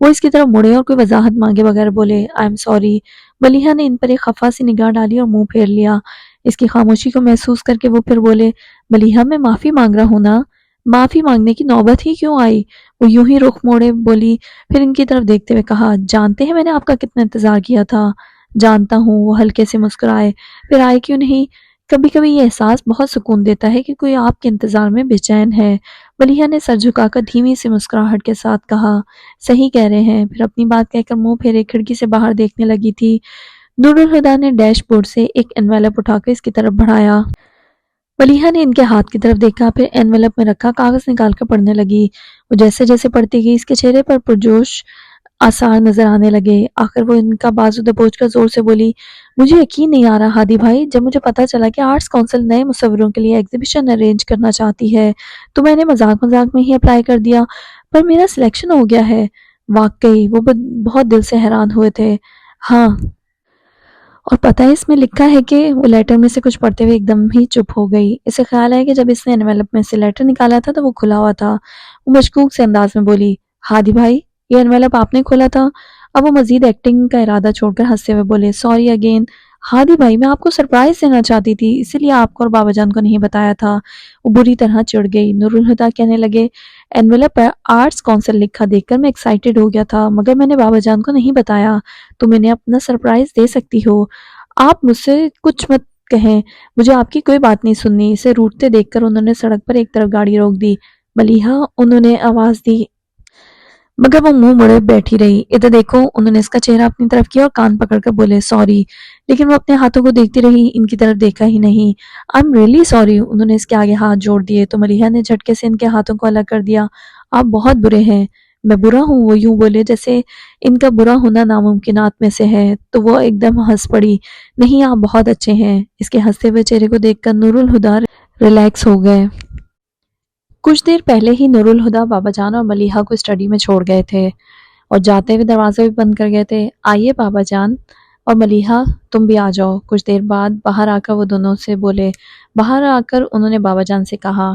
وہ اس کی طرف مڑے اور کوئی وضاحت مانگے بغیر بولے، آئی ایم سوری۔ ملیحہ نے ان پر ایک خفا سی نگاہ ڈالی اور منہ پھیر لیا۔ اس کی خاموشی کو محسوس کر کے وہ پھر بولے، ملیحہ میں معافی مانگ رہا ہوں نا، معافی مانگنے کی نوبت ہی کیوں آئی؟ وہ یوں ہی رخ موڑے بولی، پھر ان کی طرف دیکھتے ہوئے کہا، جانتے ہیں میں نے آپ کا کتنا انتظار کیا تھا؟ جانتا ہوں، وہ ہلکے سے مسکرائے، پھر آئے کیوں نہیں؟ کبھی کبھی یہ احساس بہت سکون دیتا ہے کہ کوئی آپ کے انتظار میں بے چین ہے۔ ملیحہ نے سر جھکا کر دھیمی سی مسکراہٹ کے ساتھ کہا، صحیح کہہ رہے ہیں۔ پھر اپنی بات کہہ کر منہ پھیرے کھڑکی سے باہر دیکھنے لگی تھی۔ نور الہدیٰ نے ڈیش بورڈ سے ایک انویلپ اٹھا کر اس کی طرف بڑھایا۔ ملیحہ نے ان کے ہاتھ کی طرف دیکھا، پھر انویلپ میں رکھا کاغذ نکال کر پڑھنے لگی۔ وہ جیسے جیسے پڑھتی گئی اس کے چہرے پر پرجوش آثار نظر آنے لگے۔ آخر وہ ان کا بازو دبوچ کر زور سے بولی، مجھے یقین نہیں آ رہا ہادی بھائی، جب مجھے پتا چلا کہ آرٹس کونسل نئے مصوروں کے لیے ایگزیبیشن ارینج کرنا چاہتی ہے تو میں نے مذاق مذاق میں ہی اپلائی کر دیا، پر میرا سلیکشن ہو گیا ہے۔ واقعی وہ بہت دل سے حیران ہوئے تھے۔ ہاں، اور پتہ ہے اس میں لکھا ہے کہ وہ لیٹر میں سے کچھ پڑھتے ہوئے ایک دم ہی چپ ہو گئی۔ اسے خیال ہے کہ جب اس نے انویلپ میں سے لیٹر نکالا تھا تو وہ کھلا ہوا تھا۔ وہ مشکوک سے انداز میں بولی، ہادی بھائی یہ انویلپ آپ نے کھولا تھا؟ اب وہ مزید ایکٹنگ کا ارادہ چھوڑ کر ہنستے ہوئے بولے، سوری اگین ہادی بھائی، میں آپ کو سرپرائز دینا چاہتی تھی، اسی لیے آپ کو اور بابا جان کو نہیں بتایا تھا۔ وہ بری طرح چڑ گئی۔ نور الہدیٰ کہنے لگے، انویلپ پر آرٹس کونسل لکھا دیکھ کر میں ایکسائٹڈ ہو گیا تھا، مگر میں نے بابا جان کو نہیں بتایا، تو میں نے اپنا سرپرائز دے سکتی ہو۔ آپ مجھ سے کچھ مت کہیں، مجھے آپ کی کوئی بات نہیں سننی۔ اسے روٹتے دیکھ کر انہوں نے سڑک پر ایک طرف گاڑی روک دی۔ ملیحہ، انہوں نے آواز دی، مگر وہ منہ موڑے بیٹھی رہی۔ ادھر دیکھو، انہوں نے اس کا چہرہ اپنی طرف کیا اور کان پکڑ کر بولے، سوری، لیکن وہ اپنے ہاتھوں کو دیکھتی رہی، ان کی طرف دیکھا ہی نہیں۔ I am really sorry. انہوں نے اس کے آگے ہاتھ جوڑ دیے تو ملیحہ نے جھٹکے سے ان کے ہاتھوں کو الگ کر دیا۔ آپ بہت برے ہیں۔ میں برا ہوں؟ وہ یوں بولے جیسے ان کا برا ہونا ناممکنات میں سے ہے، تو وہ ایک دم ہنس پڑی۔ نہیں، آپ بہت اچھے ہیں۔ اس کے ہنستے ہوئے چہرے کو دیکھ کر نور الہدیٰ ریلیکس ہو گئے۔ کچھ دیر پہلے ہی نور الہدیٰ بابا جان اور ملیحہ کو اسٹڈی میں چھوڑ گئے تھے اور جاتے ہوئے دروازہ بھی بند کر گئے تھے۔ آئیے بابا جان اور ملیحہ، تم بھی آ جاؤ۔ کچھ دیر بعد باہر آ کر وہ دونوں سے بولے۔ باہر آ کر انہوں نے بابا جان سے کہا،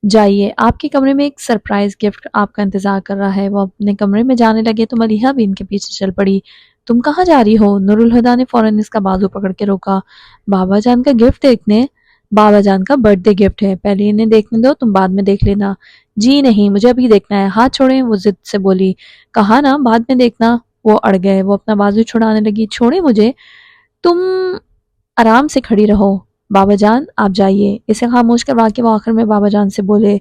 جائیے، آپ کے کمرے میں ایک سرپرائز گفٹ آپ کا انتظار کر رہا ہے۔ وہ اپنے کمرے میں جانے لگے تو ملیحہ بھی ان کے پیچھے چل پڑی۔ تم کہاں جا رہی ہو؟ نور الہدیٰ نے فوراً اس کا بازو پکڑ کے روکا۔ بابا جان کا گفٹ دیکھنے؟ بابا جان کا برتھ ڈے گفٹ ہے، پہلے انہیں دیکھنے دو، تم بعد میں دیکھ لینا۔ جی نہیں، مجھے ابھی دیکھنا ہے۔ ہاتھ چھوڑیں، وہ ضد سے بولی۔ کہا نا بعد میں دیکھنا۔ وہ اڑ گئے۔ وہ اپنا بازو چھڑانے لگی۔ چھوڑیں مجھے، تم آرام سے کھڑی رہو۔ بابا جان آپ جائیے۔ اسے خاموش کروا کے وہ آخر میں بابا جان سے بولے،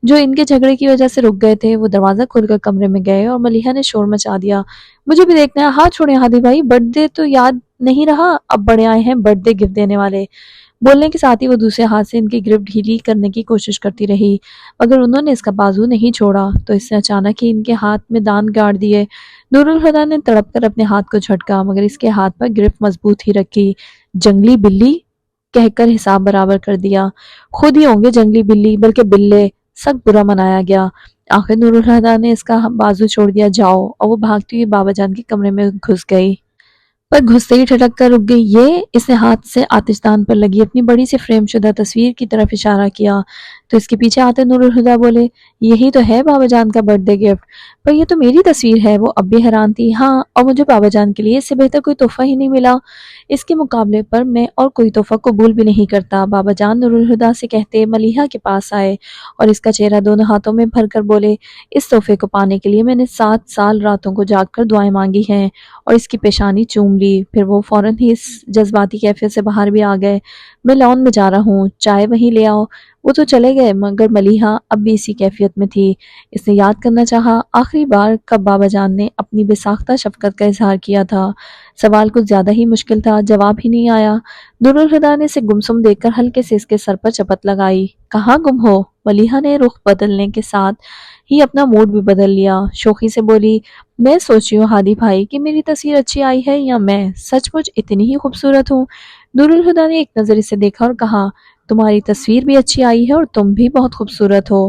جو ان کے جھگڑے کی وجہ سے رک گئے تھے۔ وہ دروازہ کھول کر کمرے میں گئے اور ملیحہ نے شور مچا دیا، مجھے بھی دیکھنا ہے۔ ہاتھ چھوڑیں ہادی بھائی، برتھ ڈے تو یاد نہیں رہا؟ اب بڑے آئے ہیں برتھ ڈے گفٹ دینے والے۔ بولنے کے ساتھ ہی وہ دوسرے ہاتھ سے ان کی گرفت ڈھیلی کرنے کی کوشش کرتی رہی، مگر انہوں نے اس کا بازو نہیں چھوڑا تو اس نے اچانک ہی ان کے ہاتھ میں دانت گاڑ دیے۔ نور الہدیٰ نے تڑپ کر اپنے ہاتھ کو جھٹکا، مگر اس کے ہاتھ پر گرفت مضبوط ہی رکھی۔ جنگلی بلی کہہ کر حساب برابر کر دیا۔ خود ہی ہوں گے جنگلی بلی، بلکہ بلے، سخت برا منایا گیا۔ آخر نور الہدیٰ نے اس کا بازو چھوڑ دیا، جاؤ، اور وہ بھاگتی ہوئی بابا جان کے کمرے میں گھس گئی۔ پر گھستے ہی ٹھٹک کر رک گئی۔ یہ، اس نے ہاتھ سے آتش دان پر لگی اپنی بڑی سی فریم شدہ تصویر کی طرف اشارہ کیا تو اس کے پیچھے آتے نور الہدیٰ بولے، یہی تو ہے بابا جان کا برتھ ڈے گفٹ۔ پر یہ تو میری تصویر ہے۔ وہ اب بھی حیران تھی۔ ہاں، اور مجھے بابا جان کے لیے اس سے بہتر کوئی تحفہ ہی نہیں ملا۔ اس کے مقابلے پر میں اور کوئی تحفہ قبول بھی نہیں کرتا۔ بابا جان نور الہدیٰ سے کہتے ملیحہ کے پاس آئے اور اس کا چہرہ دونوں ہاتھوں میں بھر کر بولے، اس تحفے کو پانے کے لیے میں نے 7 سال راتوں کو جاگ کر دعائیں مانگی ہیں، اور اس کی پیشانی چوم لی۔ پھر وہ فوراً ہی اس جذباتی کیفیت سے باہر بھی آ گئے۔ میں لان میں جا رہا ہوں، چائے وہیں لے آؤ۔ وہ تو چلے گئے، مگر ملیحہ اب بھی اسی کیفیت میں تھی۔ اس نے یاد کرنا چاہا آخری بار کب بابا جان نے اپنی بے ساختہ شفقت کا اظہار کیا تھا۔ سوال کچھ زیادہ ہی مشکل تھا، جواب ہی نہیں آیا۔ نور الہدیٰ نے اسے گمسم دیکھ کر ہلکے سے اس کے سر پر چپت لگائی۔ کہاں گم ہو؟ ملیحہ نے رخ بدلنے کے ساتھ ہی اپنا موڈ بھی بدل لیا۔ شوخی سے بولی، میں سوچ رہی ہوں ہادی بھائی کہ میری تصویر اچھی آئی ہے یا میں سچ مچ اتنی ہی خوبصورت ہوں؟ نور الہدیٰ نے ایک نظر اسے دیکھا اور کہا، تمہاری تصویر بھی اچھی آئی ہے اور تم بھی بہت خوبصورت ہو۔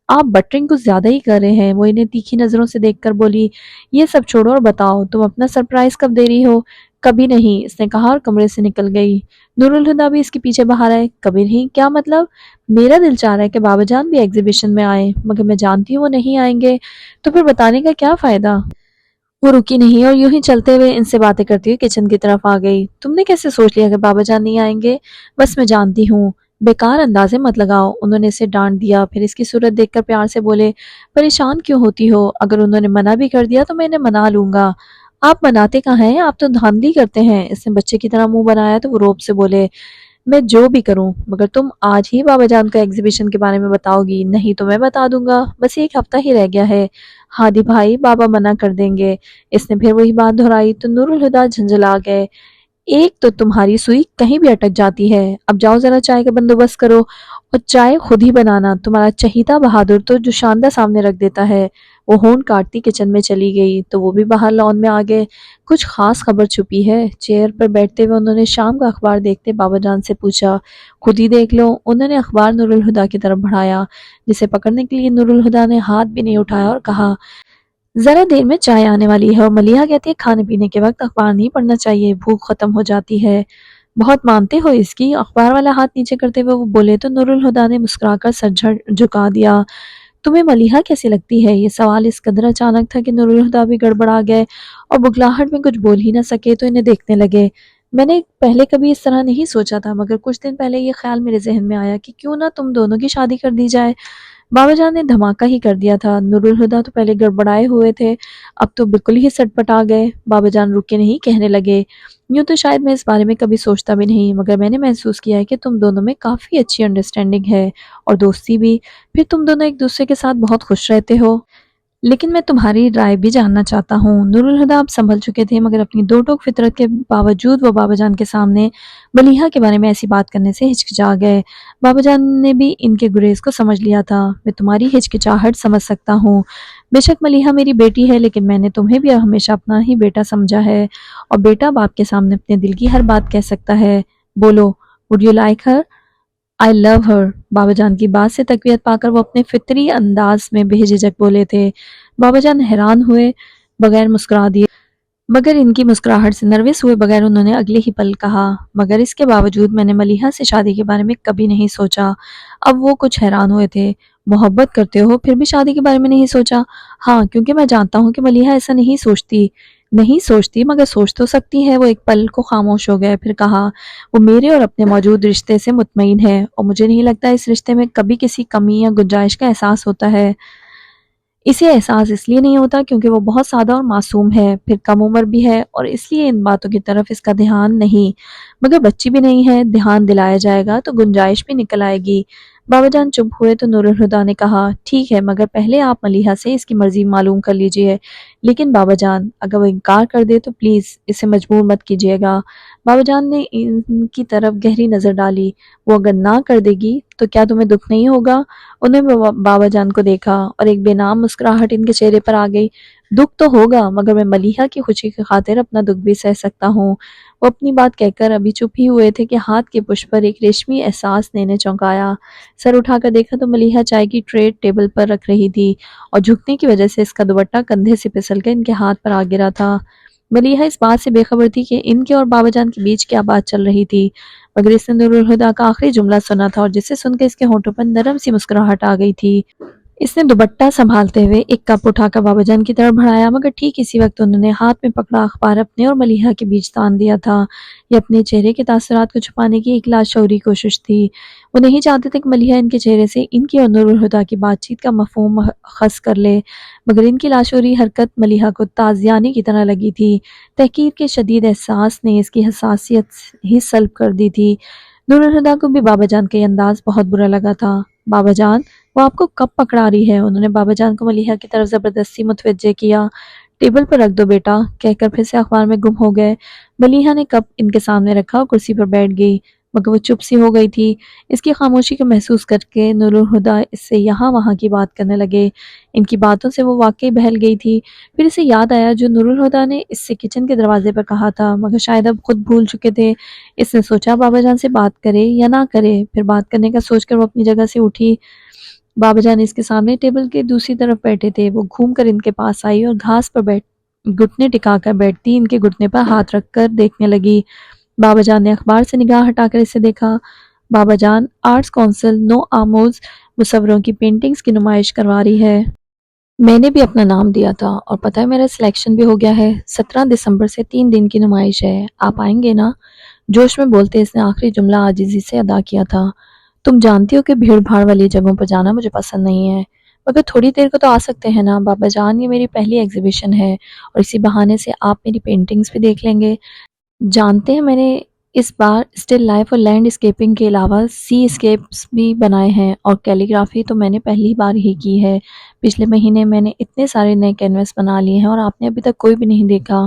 آپ بٹرنگ کچھ زیادہ ہی کر رہے ہیں۔ وہ انہیں تیکھی نظروں سے دیکھ کر بولی، یہ سب چھوڑو اور بتاؤ تم اپنا سرپرائز کب دے رہی ہو؟ کبھی نہیں، اس نے کہا اور کمرے سے نکل گئی۔ نور الہدیٰ بھی اس کے پیچھے باہر آئے۔ کبھی نہیں کیا مطلب؟ میرا دل چاہ رہا ہے کہ بابا جان بھی ایگزیبیشن میں آئے، مگر میں جانتی ہوں وہ نہیں آئیں گے، تو پھر بتانے کا کیا فائدہ؟ وہ رکی نہیں اور یوں ہی چلتے ہوئے ان سے باتیں کرتی ہوئی کچن کی طرف آ گئی۔ تم نے کیسے سوچ لیا کہ بابا جان نہیں آئیں گے؟ بس میں جانتی ہوں، بیکار اندازے مت لگاؤ۔ انہوں نے اسے ڈانٹ دیا، پھر اس کی صورت دیکھ کر پیار سے بولے، پریشان کیوں ہوتی ہو؟ اگر انہوں نے منع بھی کر دیا تو میں انہیں منا لوں گا۔ آپ مناتے کہاں ہیں؟ آپ تو دھاندلی کرتے ہیں۔ اس نے بچے کی طرح منہ بنایا تو وہ روب سے بولے، میں جو بھی کروں مگر تم آج ہی بابا جان کو ایگزیبیشن کے بارے میں بتاؤ گی، نہیں تو میں بتا دوں گا۔ بس ایک ہفتہ ہی رہ گیا ہے۔ ہادی بھائی، بابا منع کر دیں گے۔ اس نے پھر وہی بات دہرائی تو نور الہدیٰ جھنجھلا گئے۔ ایک تو تمہاری سوئی کہیں بھی اٹک جاتی ہے، اب جاؤ ذرا چائے کا بندوبست کرو، اور چائے خود ہی بنانا۔ تمہارا چہیتا بہادر تو جو شاندہ سامنے رکھ دیتا ہے۔ وہ ہون کاٹتی کچن میں چلی گئی تو وہ بھی باہر لان میں آگئے۔ کچھ خاص خبر چھپی ہے؟ چیئر پر بیٹھتے ہوئے انہوں نے شام کا اخبار دیکھتے بابا جان سے پوچھا۔ خود ہی دیکھ لو۔ انہوں نے اخبار نور الہدیٰ کی طرف بڑھایا، جسے پکڑنے کے لیے نور الہدیٰ نے ہاتھ بھی نہیں اٹھایا اور کہا، ذرا دیر میں چائے آنے والی ہے اور ملیحہ کہتی ہے کھانے پینے کے وقت اخبار نہیں پڑھنا چاہیے، بھوک ختم ہو جاتی ہے۔ بہت مانتے ہو اس کی؟ اخبار والا ہاتھ نیچے کرتے ہوئے وہ بولے تو نور الہدیٰ نے مسکرا کر سر جھکا دیا۔ تمہیں ملیحہ کیسی لگتی ہے؟ یہ سوال اس قدر اچانک تھا کہ نور الہدیٰ بھی گڑبڑا گئے اور بگلاہٹ میں کچھ بول ہی نہ سکے تو انہیں دیکھنے لگے۔ میں نے پہلے کبھی اس طرح نہیں سوچا تھا، مگر کچھ دن پہلے یہ خیال میرے ذہن میں آیا کہ کیوں نہ تم دونوں کی شادی کر دی جائے۔ بابا جان نے دھماکہ ہی کر دیا تھا۔ نور الہدیٰ تو پہلے گڑبڑائے ہوئے تھے، اب تو بالکل ہی سٹ پٹا گئے۔ بابا جان رکے نہیں، کہنے لگے، یوں تو شاید میں اس بارے میں کبھی سوچتا بھی نہیں، مگر میں نے محسوس کیا ہے کہ تم دونوں میں کافی اچھی انڈرسٹینڈنگ ہے اور دوستی بھی، پھر تم دونوں ایک دوسرے کے ساتھ بہت خوش رہتے ہو۔ لیکن میں تمہاری رائے بھی جاننا چاہتا ہوں۔ نور الہدیٰ اب سنبھل چکے تھے، مگر اپنی دو ٹوک فطرت کے باوجود وہ بابا جان کے سامنے ملیحہ کے بارے میں ایسی بات کرنے سے ہچکچا گئے۔ بابا جان نے بھی ان کے گریز کو سمجھ لیا تھا۔ میں تمہاری ہچکچاہٹ سمجھ سکتا ہوں، بے شک ملیحہ میری بیٹی ہے، لیکن میں نے تمہیں بھی ہمیشہ اپنا ہی بیٹا سمجھا ہے، اور بیٹا باپ کے سامنے اپنے دل کی ہر بات کہہ سکتا ہے۔ بولو، would you like her؟ I love her۔ بابا جان کی بات سے تقویت پا کر وہ اپنے فطری انداز میں بے جھجک بولے تھے۔ بابا جان حیران ہوئے بغیر مسکرا دیے، مگر ان کی مسکراہٹ سے نروس ہوئے بغیر انہوں نے اگلے ہی پل کہا، مگر اس کے باوجود میں نے ملیحہ سے شادی کے بارے میں کبھی نہیں سوچا۔ اب وہ کچھ حیران ہوئے تھے۔ محبت کرتے ہو پھر بھی شادی کے بارے میں نہیں سوچا؟ ہاں، کیونکہ میں جانتا ہوں کہ ملیحہ ایسا نہیں سوچتی مگر سوچ تو سکتی ہے۔ وہ ایک پل کو خاموش ہو گئے، پھر کہا، وہ میرے اور اپنے موجود رشتے سے مطمئن ہے اور مجھے نہیں لگتا اس رشتے میں کبھی کسی کمی یا گنجائش کا احساس ہوتا ہے۔ اسے احساس اس لیے نہیں ہوتا کیونکہ وہ بہت سادہ اور معصوم ہے، پھر کم عمر بھی ہے اور اس لیے ان باتوں کی طرف اس کا دھیان نہیں، مگر بچی بھی نہیں ہے، دھیان دلایا جائے گا تو گنجائش بھی نکل آئے گی۔ بابا جان چپ ہوئے تو نور الہدیٰ نے کہا، ٹھیک ہے، مگر پہلے آپ ملیحہ سے اس کی مرضی معلوم کر لیجئے۔ لیکن بابا جان، اگر وہ انکار کر دے تو پلیز اسے مجبور مت کیجیے گا۔ بابا جان نے ان کی طرف گہری نظر ڈالی۔ وہ اگر نہ کر دے گی تو کیا تمہیں دکھ نہیں ہوگا؟ انہوں نے بابا جان کو دیکھا اور ایک بے نام مسکراہٹ ان کے چہرے پر آ گئی۔ دکھ تو ہوگا، مگر میں ملیحہ کی خوشی کی خاطر اپنا دکھ بھی سہ سکتا ہوں۔ وہ اپنی بات کہہ کر ابھی چپ ہی ہوئے تھے کہ ہاتھ کے پشت پر ایک ریشمی احساس نے انہیں چونکایا۔ سر اٹھا کر دیکھا تو ملیحہ چائے کی ٹرے ٹیبل پر رکھ رہی تھی اور جھکنے کی وجہ سے اس کا دوپٹہ کندھے سے پھسل کر ان کے ہاتھ پر آ گرا تھا۔ ملیحہ اس بات سے بے خبر تھی کہ ان کے اور بابا جان کے بیچ کیا بات چل رہی تھی، مگر اس نے نور الہدیٰ کا آخری جملہ سنا تھا اور جسے سن کے اس کے ہونٹوں پر نرم سی مسکراہٹ آ گئی تھی۔ اس نے دوپٹہ سنبھالتے ہوئے ایک کپ اٹھا کر بابا جان کی طرف بڑھایا، مگر ٹھیک اسی وقت انہوں نے ہاتھ میں پکڑا اخبار اپنے اور ملیحہ کے بیچ تان دیا تھا۔ یہ اپنے چہرے کے تاثرات کو چھپانے کی ایک لاشعوری کوشش تھی۔ وہ نہیں چاہتے تھے کہ ملیحہ ان کے چہرے سے ان کی اور نور الہدیٰ کی بات چیت کا مفہوم اخذ کر لے، مگر ان کی لاشعوری حرکت ملیحہ کو تازیانے کی طرح لگی تھی۔ تحقیر کے شدید احساس نے اس کی حساسیت ہی سلب کر دی تھی۔ نور الہدیٰ کو بھی بابا جان کا یہ انداز بہت برا لگا تھا۔ بابا جان، وہ آپ کو کب پکڑا رہی ہے؟ انہوں نے بابا جان کو ملیحہ کی طرف زبردستی متوجہ کیا۔ ٹیبل پر رکھ دو بیٹا، کہہ کر پھر سے اخبار میں گم ہو گئے۔ ملیحہ نے کپ ان کے سامنے رکھا اور کرسی پر بیٹھ گئی، مگر وہ چپ سی ہو گئی تھی۔ اس کی خاموشی کو محسوس کر کے نور الہدیٰ اس سے یہاں وہاں کی بات کرنے لگے۔ ان کی باتوں سے وہ واقعی بہل گئی تھی۔ پھر اسے یاد آیا جو نور الہدیٰ نے اس سے کچن کے دروازے پر کہا تھا، مگر شاید اب خود بھول چکے تھے۔ اس نے سوچا بابا جان سے بات کرے یا نہ کرے، پھر بات کرنے کا سوچ کر وہ اپنی جگہ سے اٹھی۔ بابا جان اس کے سامنے ٹیبل کے دوسری طرف بیٹھے تھے۔ وہ گھوم کر ان کے پاس آئی اور گھاس پر گھٹنے ٹکا کر بیٹھتی ان کے گھٹنے پر ہاتھ رکھ کر دیکھنے لگی۔ بابا جان نے اخبار سے نگاہ ہٹا کر اسے دیکھا۔ بابا جان، آرٹس کونسل نو آموز مصوروں کی پینٹنگز کی نمائش کروا رہی ہے۔ میں نے بھی اپنا نام دیا تھا اور پتہ ہے میرا سلیکشن بھی ہو گیا ہے۔ 17 دسمبر سے 3 دن کی نمائش ہے، آپ آئیں گے نا؟ جوش میں بولتے اس نے آخری جملہ عاجزی سے ادا کیا تھا۔ تم جانتی ہو کہ بھیڑ بھاڑ والی جگہوں پر جانا مجھے پسند نہیں ہے، مگر تھوڑی دیر کو تو آ سکتے ہیں نا بابا جان، یہ میری پہلی ایگزیبیشن ہے اور اسی بہانے سے آپ میری پینٹنگز بھی دیکھ لیں گے۔ جانتے ہیں میں نے اس بار اسٹل لائف اور لینڈ اسکیپنگ کے علاوہ سی اسکیپس بھی بنائے ہیں، اور کیلیگرافی تو میں نے پہلی بار ہی کی ہے۔ پچھلے مہینے میں نے اتنے سارے نئے کینوس بنا لیے ہیں اور آپ نے ابھی تک کوئی بھی نہیں دیکھا۔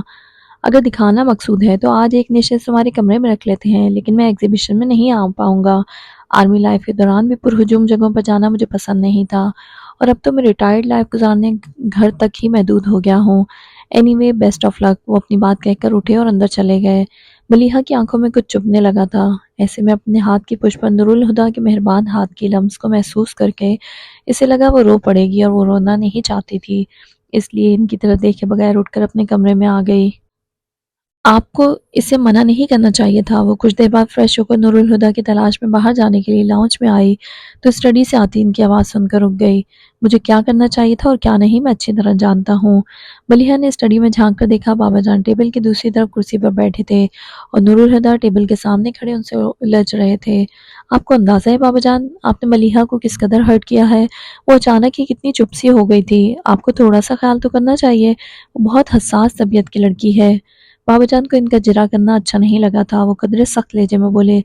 اگر دکھانا مقصود ہے تو آج ایک نشست ہمارے کمرے میں رکھ لیتے ہیں، لیکن میں ایگزیبیشن میں نہیں آ پاؤں گا۔ آرمی لائف کے دوران بھی پرہجوم جگہوں پر جانا مجھے پسند نہیں تھا، اور اب تو میں ریٹائرڈ لائف گزارنے گھر تک ہی محدود ہو گیا ہوں۔ اینی وے بیسٹ آف لک۔ وہ اپنی بات کہہ کر اٹھے اور اندر چلے گئے۔ ملیحہ کی آنکھوں میں کچھ چبھنے لگا تھا، ایسے میں اپنے ہاتھ کی پشت پر نورالہدیٰ کے مہربان ہاتھ کی لمس کو محسوس کر کے اسے لگا وہ رو پڑے گی، اور وہ رونا نہیں چاہتی تھی، اس لیے ان کی طرف دیکھے بغیر اٹھ کر اپنے کمرے میں آ گئی۔ آپ کو اسے منع نہیں کرنا چاہیے تھا۔ وہ کچھ دیر بعد فریش ہو کر نورالہدیٰ کی تلاش میں باہر جانے کے لیے لاؤنج میں آئی تو اسٹڈی سے آتی ان کی آواز سن کر رک گئی۔ مجھے کیا کرنا چاہیے تھا اور کیا نہیں میں اچھی طرح جانتا ہوں۔ ملیحہ نے اسٹڈی میں جھانک کر دیکھا، بابا جان ٹیبل کی دوسری طرف کرسی پر بیٹھے تھے اور نورالہدیٰ ٹیبل کے سامنے کھڑے ان سے الجھ رہے تھے۔ آپ کو اندازہ ہے بابا جان آپ نے ملیحہ کو کس قدر ہرٹ کیا ہے؟ وہ اچانک ہی کتنی چپ سی ہو گئی تھی۔ آپ کو تھوڑا سا خیال تو کرنا چاہیے، وہ بہت حساس طبیعت کی لڑکی ہے۔ بابا جان کو ان کا جرا کرنا اچھا نہیں لگا تھا۔ وہ قدرے سخت لہجے میں بولے،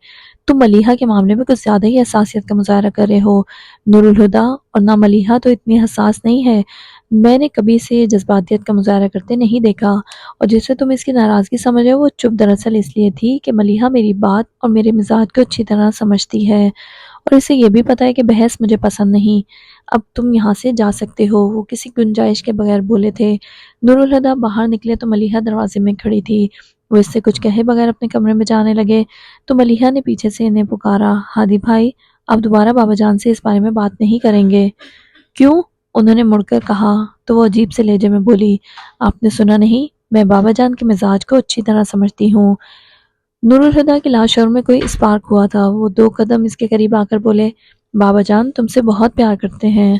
تم ملیحہ کے معاملے میں کچھ زیادہ ہی حساسیت کا مظاہرہ کر رہے ہو۔ نورالہدیٰ اور نہ ملیحہ تو اتنی حساس نہیں ہے، میں نے کبھی سے جذباتیت کا مظاہرہ کرتے نہیں دیکھا، اور جسے تم اس کی ناراضگی سمجھ رہے ہو وہ چپ دراصل اس لیے تھی کہ ملیحہ میری بات اور میرے مزاج کو اچھی طرح سمجھتی ہے، اور اسے یہ بھی پتہ ہے کہ بحث مجھے پسند نہیں۔ اب تم یہاں سے جا سکتے ہو۔ وہ کسی گنجائش کے بغیر بولے تھے۔ نورالہدیٰ باہر نکلے تو ملیحہ دروازے میں کھڑی تھی۔ وہ اس سے کچھ کہے بغیر اپنے کمرے میں جانے لگے تو ملیحہ نے پیچھے سے انہیں پکارا، ہادی بھائی آپ دوبارہ بابا جان سے اس بارے میں بات نہیں کریں گے؟ کیوں؟ انہوں نے مڑ کر کہا تو وہ عجیب سے لہجے میں بولی، آپ نے سنا نہیں؟ میں بابا جان کے مزاج کو اچھی طرح سمجھتی ہوں۔ نورالہدیٰ کی لاشعور میں کوئی اسپارک ہوا تھا۔ وہ 2 قدم اس کے قریب آ کر بولے، بابا جان تم سے بہت پیار کرتے ہیں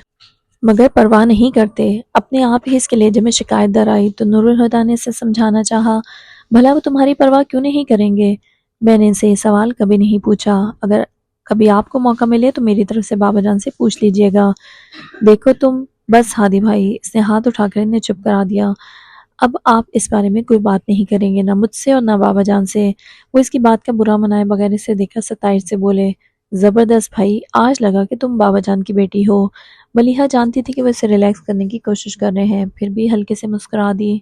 مگر پرواہ نہیں کرتے۔ اپنے آپ ہی اس کے لہجے میں شکایت در آئی تو نورالہدیٰ نے اسے سمجھانا چاہا، بھلا وہ تمہاری پرواہ کیوں نہیں کریں گے؟ میں نے ان سے یہ سوال کبھی نہیں پوچھا، اگر کبھی آپ کو موقع ملے تو میری طرف سے بابا جان سے پوچھ لیجئے گا۔ دیکھو تم، بس ہادی بھائی، اس نے ہاتھ اٹھا کر انہیں چپ کرا دیا۔ اب آپ اس بارے میں کوئی بات نہیں کریں گے، نہ مجھ سے اور نہ بابا جان سے۔ وہ اس کی بات کا برا منائے بغیر اسے دیکھا ستائش سے بولے، زبردست بھائی، آج لگا کہ تم بابا جان کی بیٹی ہو۔ ملیحہ جانتی تھی کہ وہ اسے ریلیکس کرنے کی کوشش کر رہے ہیں، پھر بھی ہلکے سے مسکرا دی۔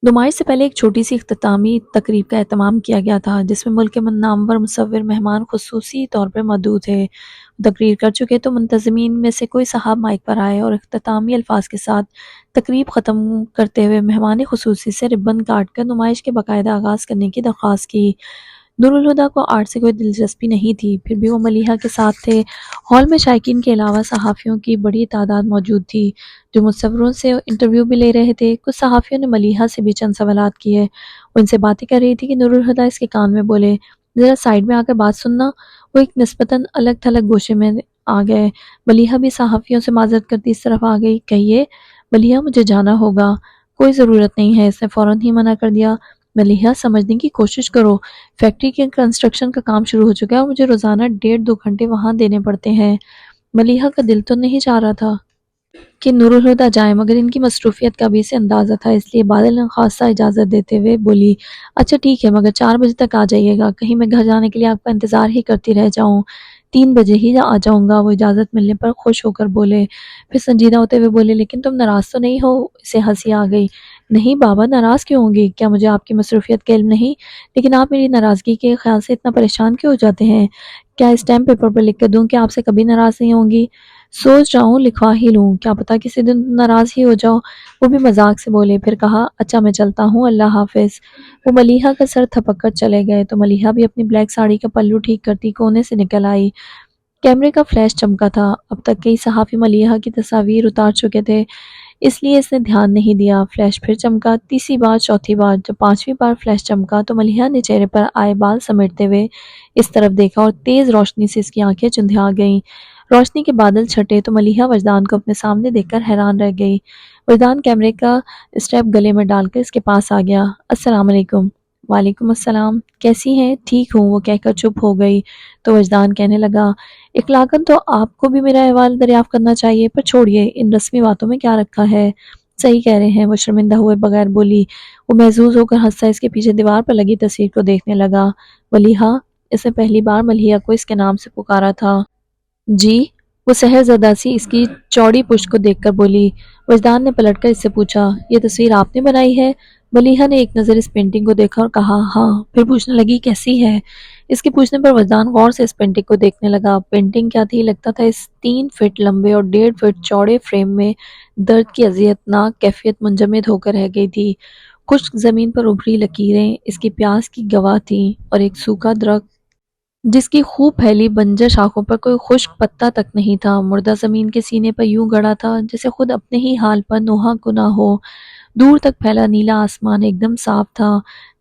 نمائش سے پہلے ایک چھوٹی سی اختتامی تقریب کا اہتمام کیا گیا تھا جس میں ملک کے نامور مصور مہمان خصوصی طور پر موجود تھے۔ تقریر کر چکے تو منتظمین میں سے کوئی صاحب مائک پر آئے اور اختتامی الفاظ کے ساتھ تقریب ختم کرتے ہوئے مہمان خصوصی سے ربن کاٹ کر نمائش کے باقاعدہ آغاز کرنے کی درخواست کی۔ نورالہدیٰ کو آرٹ سے کوئی دلچسپی نہیں تھی، پھر بھی وہ ملیحہ کے ساتھ تھے۔ ہال میں شائقین کے علاوہ صحافیوں کی بڑی تعداد موجود تھی جو مصوروں سے انٹرویو بھی لے رہے تھے۔ کچھ صحافیوں نے ملیحہ سے بھی چند سوالات کیے۔ وہ ان سے باتیں کر رہی تھی کہ نورالہدیٰ اس کے کان میں بولے، ذرا سائیڈ میں آ کر بات سننا۔ وہ ایک نسبتاً الگ تھلگ گوشے میں آ گئے۔ ملیحہ بھی صحافیوں سے معذرت کرتی اس طرف آ گئی، کہیے ملیحہ مجھے جانا ہوگا۔ کوئی ضرورت نہیں ہے، اس نے فوراً ہی منع کر دیا۔ ملیحہ سمجھنے کی کوشش کرو، فیکٹری کے کنسٹرکشن کا کام شروع ہو چکا ہے اور مجھے روزانہ 1.5-2 گھنٹے وہاں دینے پڑتے ہیں۔ ملیحہ کا دل تو نہیں چاہ رہا تھا کہ نورالہدیٰ جائیں، مگر ان کی مصروفیت کا بھی اسے اندازہ تھا، اس لیے بعد خاصہ اجازت دیتے ہوئے بولی، اچھا ٹھیک ہے، مگر 4 بجے تک آ جائیے گا، کہیں میں گھر جانے کے لیے آپ کا انتظار ہی کرتی رہ جاؤں۔ 3 بجے ہی آ جاؤں گا، وہ اجازت ملنے پر خوش ہو کر بولے۔ پھر سنجیدہ ہوتے ہوئے بولے، لیکن تم ناراض تو نہیں ہو؟ اسے ہنسی آ گئی، نہیں بابا، ناراض کیوں ہوں گی؟ کیا مجھے آپ کی مصروفیت کا علم نہیں؟ لیکن آپ میری ناراضگی کے خیال سے اتنا پریشان کیوں ہو جاتے ہیں؟ کیا اسٹیمپ پیپر پر لکھ کر دوں کہ آپ سے کبھی ناراض نہیں ہوں گی؟ سوچ رہا ہوں لکھوا ہی لوں، کیا پتا کسی دن ناراض ہی ہو جاؤ۔ وہ بھی مذاق سے بولے، پھر کہا، اچھا میں چلتا ہوں، اللہ حافظ۔ وہ ملیحہ کا سر تھپک کر چلے گئے تو ملیحہ بھی اپنی بلیک ساڑی کا پلو ٹھیک کرتی کونے سے نکل آئی۔ کیمرے کا فلیش چمکا تھا، اب تک کئی صحافی ملیحہ کی تصاویر اتار چکے تھے، اس لیے اس نے دھیان نہیں دیا۔ فلیش پھر چمکا، تیسری بار، چوتھی بار، جب 5ویں بار فلیش چمکا تو ملیحہ نے چہرے پر آئے بال سمیٹتے ہوئے اس طرف دیکھا اور تیز روشنی سے اس کی آنکھیں چندھیا گئیں۔ روشنی کے بادل چھٹے تو ملیحہ وجدان کو اپنے سامنے دیکھ کر حیران رہ گئی۔ وجدان کیمرے کا اسٹیپ گلے میں ڈال کر اس کے پاس آ گیا۔ السلام علیکم۔ وعلیکم السلام، کیسی ہیں؟ ٹھیک ہوں، وہ کہہ کر چپ ہو گئی تو وجدان کہنے لگا، اخلاقاً تو آپ کو بھی میرا احوال دریافت کرنا چاہیے، پر چھوڑیے، ان رسمی باتوں میں کیا رکھا ہے۔ صحیح کہہ رہے ہیں، وہ شرمندہ ہوئے بغیر بولی۔ وہ محظوظ ہو کر ہنسا اس کے پیچھے دیوار پر لگی تصویر کو دیکھنے لگا۔ ملیحہ، اس نے پہلی بار ملیحہ کو اس کے نام سے پکارا تھا۔ جی؟ وہ سحر زدہ سی اس کی چوڑی پشت کو دیکھ کر بولی۔ وجدان نے پلٹ کر اس سے پوچھا، یہ تصویر آپ نے بنائی ہے؟ ملیحہ نے ایک نظر اس پینٹنگ کو دیکھا اور کہا، ہاں، پھر پوچھنے لگی، کیسی ہے؟ اس کے پوچھنے پر وجدان غور سے اس پینٹنگ کو دیکھنے لگا۔ پینٹنگ کیا تھی؟ لگتا تھا اس 3 فٹ لمبے اور 1.5 فٹ چوڑے فریم میں درد کی اذیت ناک کیفیت منجمد ہو کر رہ گئی تھی۔ خشک زمین پر ابھری لکیریں اس کی پیاس کی گواہ تھیں، اور ایک سوکھا درخت جس کی خوب پھیلی بنجر شاخوں پر کوئی خشک پتا تک نہیں تھا، مردہ زمین کے سینے پر یوں گڑا تھا جیسے خود اپنے ہی حال پر نوحہ کنا ہو۔ دور تک پھیلا نیلا آسمان ایک دم صاف تھا،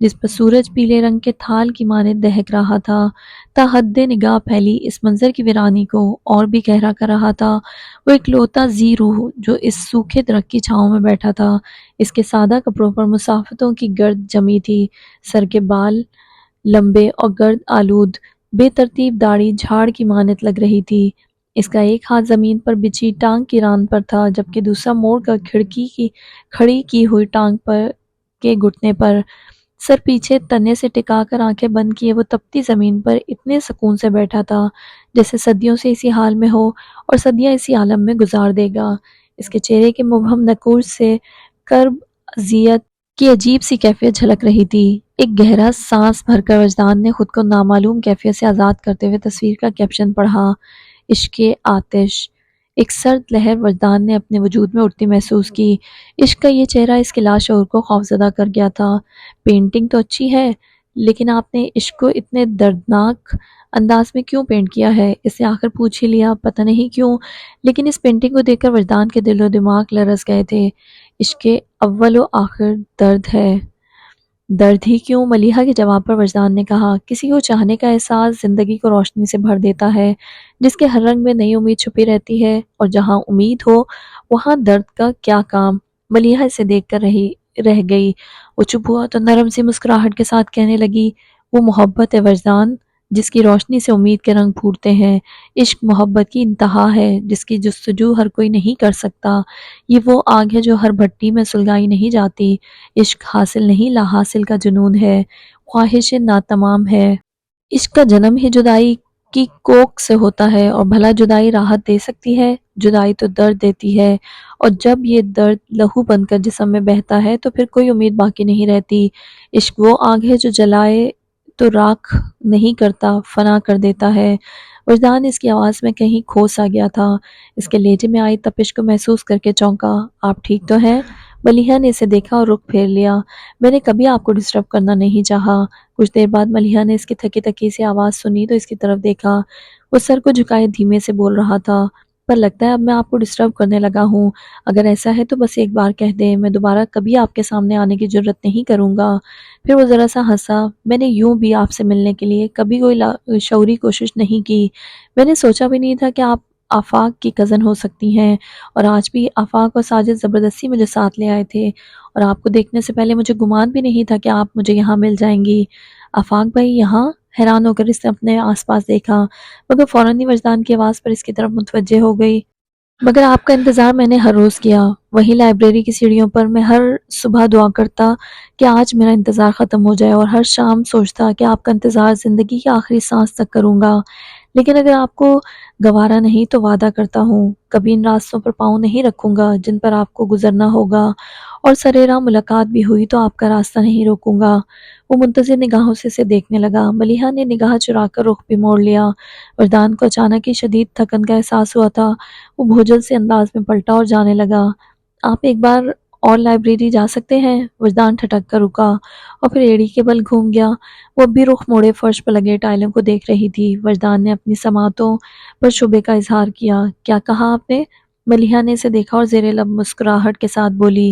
جس پر سورج پیلے رنگ کے تھال کی مانند دہک رہا تھا۔ تا حد نگاہ پھیلی اس منظر کی ویرانی کو اور بھی گہرا کر رہا تھا وہ اکلوتا ذی روح جو اس سوکھے درخت کی چھاؤں میں بیٹھا تھا۔ اس کے سادہ کپڑوں پر مسافتوں کی گرد جمی تھی، سر کے بال لمبے اور گرد آلود، بے ترتیب داڑھی جھاڑ کی مانند لگ رہی تھی۔ اس کا ایک ہاتھ زمین پر بچھی ٹانگ کی ران پر تھا، جبکہ دوسرا موڑ کر کھڑی کی ہوئی ٹانگ پر کے گھٹنے پر۔ سر پیچھے تنے سے ٹکا کر آنکھیں بند کیے وہ تپتی زمین پر اتنے سکون سے بیٹھا تھا جیسے صدیوں سے اسی حال میں ہو اور صدیاں اسی عالم میں گزار دے گا۔ اس کے چہرے کے مبہم نقوش سے کرب، اذیت کی عجیب سی کیفیت جھلک رہی تھی۔ ایک گہرا سانس بھر کر وجدان نے خود کو نامعلوم کیفیت سے آزاد کرتے ہوئے تصویر کا کیپشن پڑھا، عشق آتش۔ ایک سرد لہر وجدان نے اپنے وجود میں اٹھتی محسوس کی۔ عشق کا یہ چہرہ اس کے لاشعور کو خوفزدہ کر گیا تھا۔ پینٹنگ تو اچھی ہے، لیکن آپ نے عشق کو اتنے دردناک انداز میں کیوں پینٹ کیا ہے؟ اس نے آخر پوچھ ہی لیا، پتہ نہیں کیوں، لیکن اس پینٹنگ کو دیکھ کر وجدان کے دل و دماغ لرز گئے تھے۔ عشق کے اول و آخر درد ہے۔ درد ہی کیوں؟ ملیحہ کے جواب پر وجدان نے کہا، کسی کو چاہنے کا احساس زندگی کو روشنی سے بھر دیتا ہے، جس کے ہر رنگ میں نئی امید چھپی رہتی ہے، اور جہاں امید ہو وہاں درد کا کیا کام؟ ملیحہ اسے دیکھ کر رہ گئی۔ وہ چپ ہوا تو نرم سی مسکراہٹ کے ساتھ کہنے لگی، وہ محبت ہے وجدان، جس کی روشنی سے امید کے رنگ پھوٹتے ہیں۔ عشق محبت کی انتہا ہے، جس کی جستجو ہر کوئی نہیں کر سکتا۔ یہ وہ آگ ہے جو ہر بھٹی میں سلگائی نہیں جاتی۔ عشق حاصل نہیں، لا حاصل کا جنون ہے، خواہش ناتمام ہے۔ عشق کا جنم ہی جدائی کی کوکھ سے ہوتا ہے، اور بھلا جدائی راحت دے سکتی ہے؟ جدائی تو درد دیتی ہے، اور جب یہ درد لہو بن کر جسم میں بہتا ہے تو پھر کوئی امید باقی نہیں رہتی۔ عشق وہ آگ ہے جو جلائے تو راکھ نہیں کرتا، فنا کر دیتا ہے۔ وجدان اس کی آواز میں کہیں کھو سا گیا تھا۔ اس کے لہجے میں آئی تپش کو محسوس کر کے چونکا۔ آپ ٹھیک تو ہیں؟ ملیحہ نے اسے دیکھا اور رخ پھیر لیا۔ میں نے کبھی آپ کو ڈسٹرب کرنا نہیں چاہا۔ کچھ دیر بعد ملیحہ نے اس کی تھکی تھکی سی آواز سنی تو اس کی طرف دیکھا۔ وہ سر کو جھکائے دھیمے سے بول رہا تھا، پر لگتا ہے اب میں آپ کو ڈسٹرب کرنے لگا ہوں۔ اگر ایسا ہے تو بس ایک بار کہہ دیں، میں دوبارہ کبھی آپ کے سامنے آنے کی جرات نہیں کروں گا۔ پھر وہ ذرا سا ہنسا۔ میں نے یوں بھی آپ سے ملنے کے لیے کبھی کوئی شعوری کوشش نہیں کی۔ میں نے سوچا بھی نہیں تھا کہ آپ آفاق کی کزن ہو سکتی ہیں، اور آج بھی آفاق اور ساجد زبردستی مجھے ساتھ لے آئے تھے، اور آپ کو دیکھنے سے پہلے مجھے گمان بھی نہیں تھا کہ آپ مجھے یہاں مل جائیں گی۔ آفاق بھائی یہاں؟ حیران ہو کر اس نے اپنے آس پاس دیکھا، مگر فوراً ہی وجدان کی آواز پر اس کی طرف متوجہ ہو گئی۔ مگر آپ کا انتظار میں نے ہر روز کیا، وہیں لائبریری کی سیڑھیوں پر میں ہر صبح دعا کرتا کہ آج میرا انتظار ختم ہو جائے، اور ہر شام سوچتا کہ آپ کا انتظار زندگی کی آخری سانس تک کروں گا۔ لیکن اگر آپ کو گوارا نہیں تو وعدہ کرتا ہوں کبھی ان راستوں پر پاؤں نہیں رکھوں گا جن پر آپ کو گزرنا ہوگا، اور سریراہ ملاقات بھی ہوئی تو آپ کا راستہ نہیں روکوں گا۔ وہ منتظر نگاہوں سے اسے دیکھنے لگا۔ ملیحہ نے نگاہ چرا کر رخ بھی موڑ لیا۔ وجدان کو اچانک ہی شدید تھکن کا احساس ہوا تھا۔ وہ بھوجل سے انداز میں پلٹا اور جانے لگا۔ آپ ایک بار اور لائبریری جا سکتے ہیں؟ وجدان ٹھٹک کر رکا اور پھر ایڑی کے بل گھوم گیا۔ وہ اب بھی رخ موڑے فرش پر لگے ٹائلوں کو دیکھ رہی تھی۔ وجدان نے اپنی سماعتوں پر شبے کا اظہار کیا۔ کیا کہا آپ نے؟ ملیحہ نے اسے دیکھا اور زیر لب مسکراہٹ کے ساتھ بولی،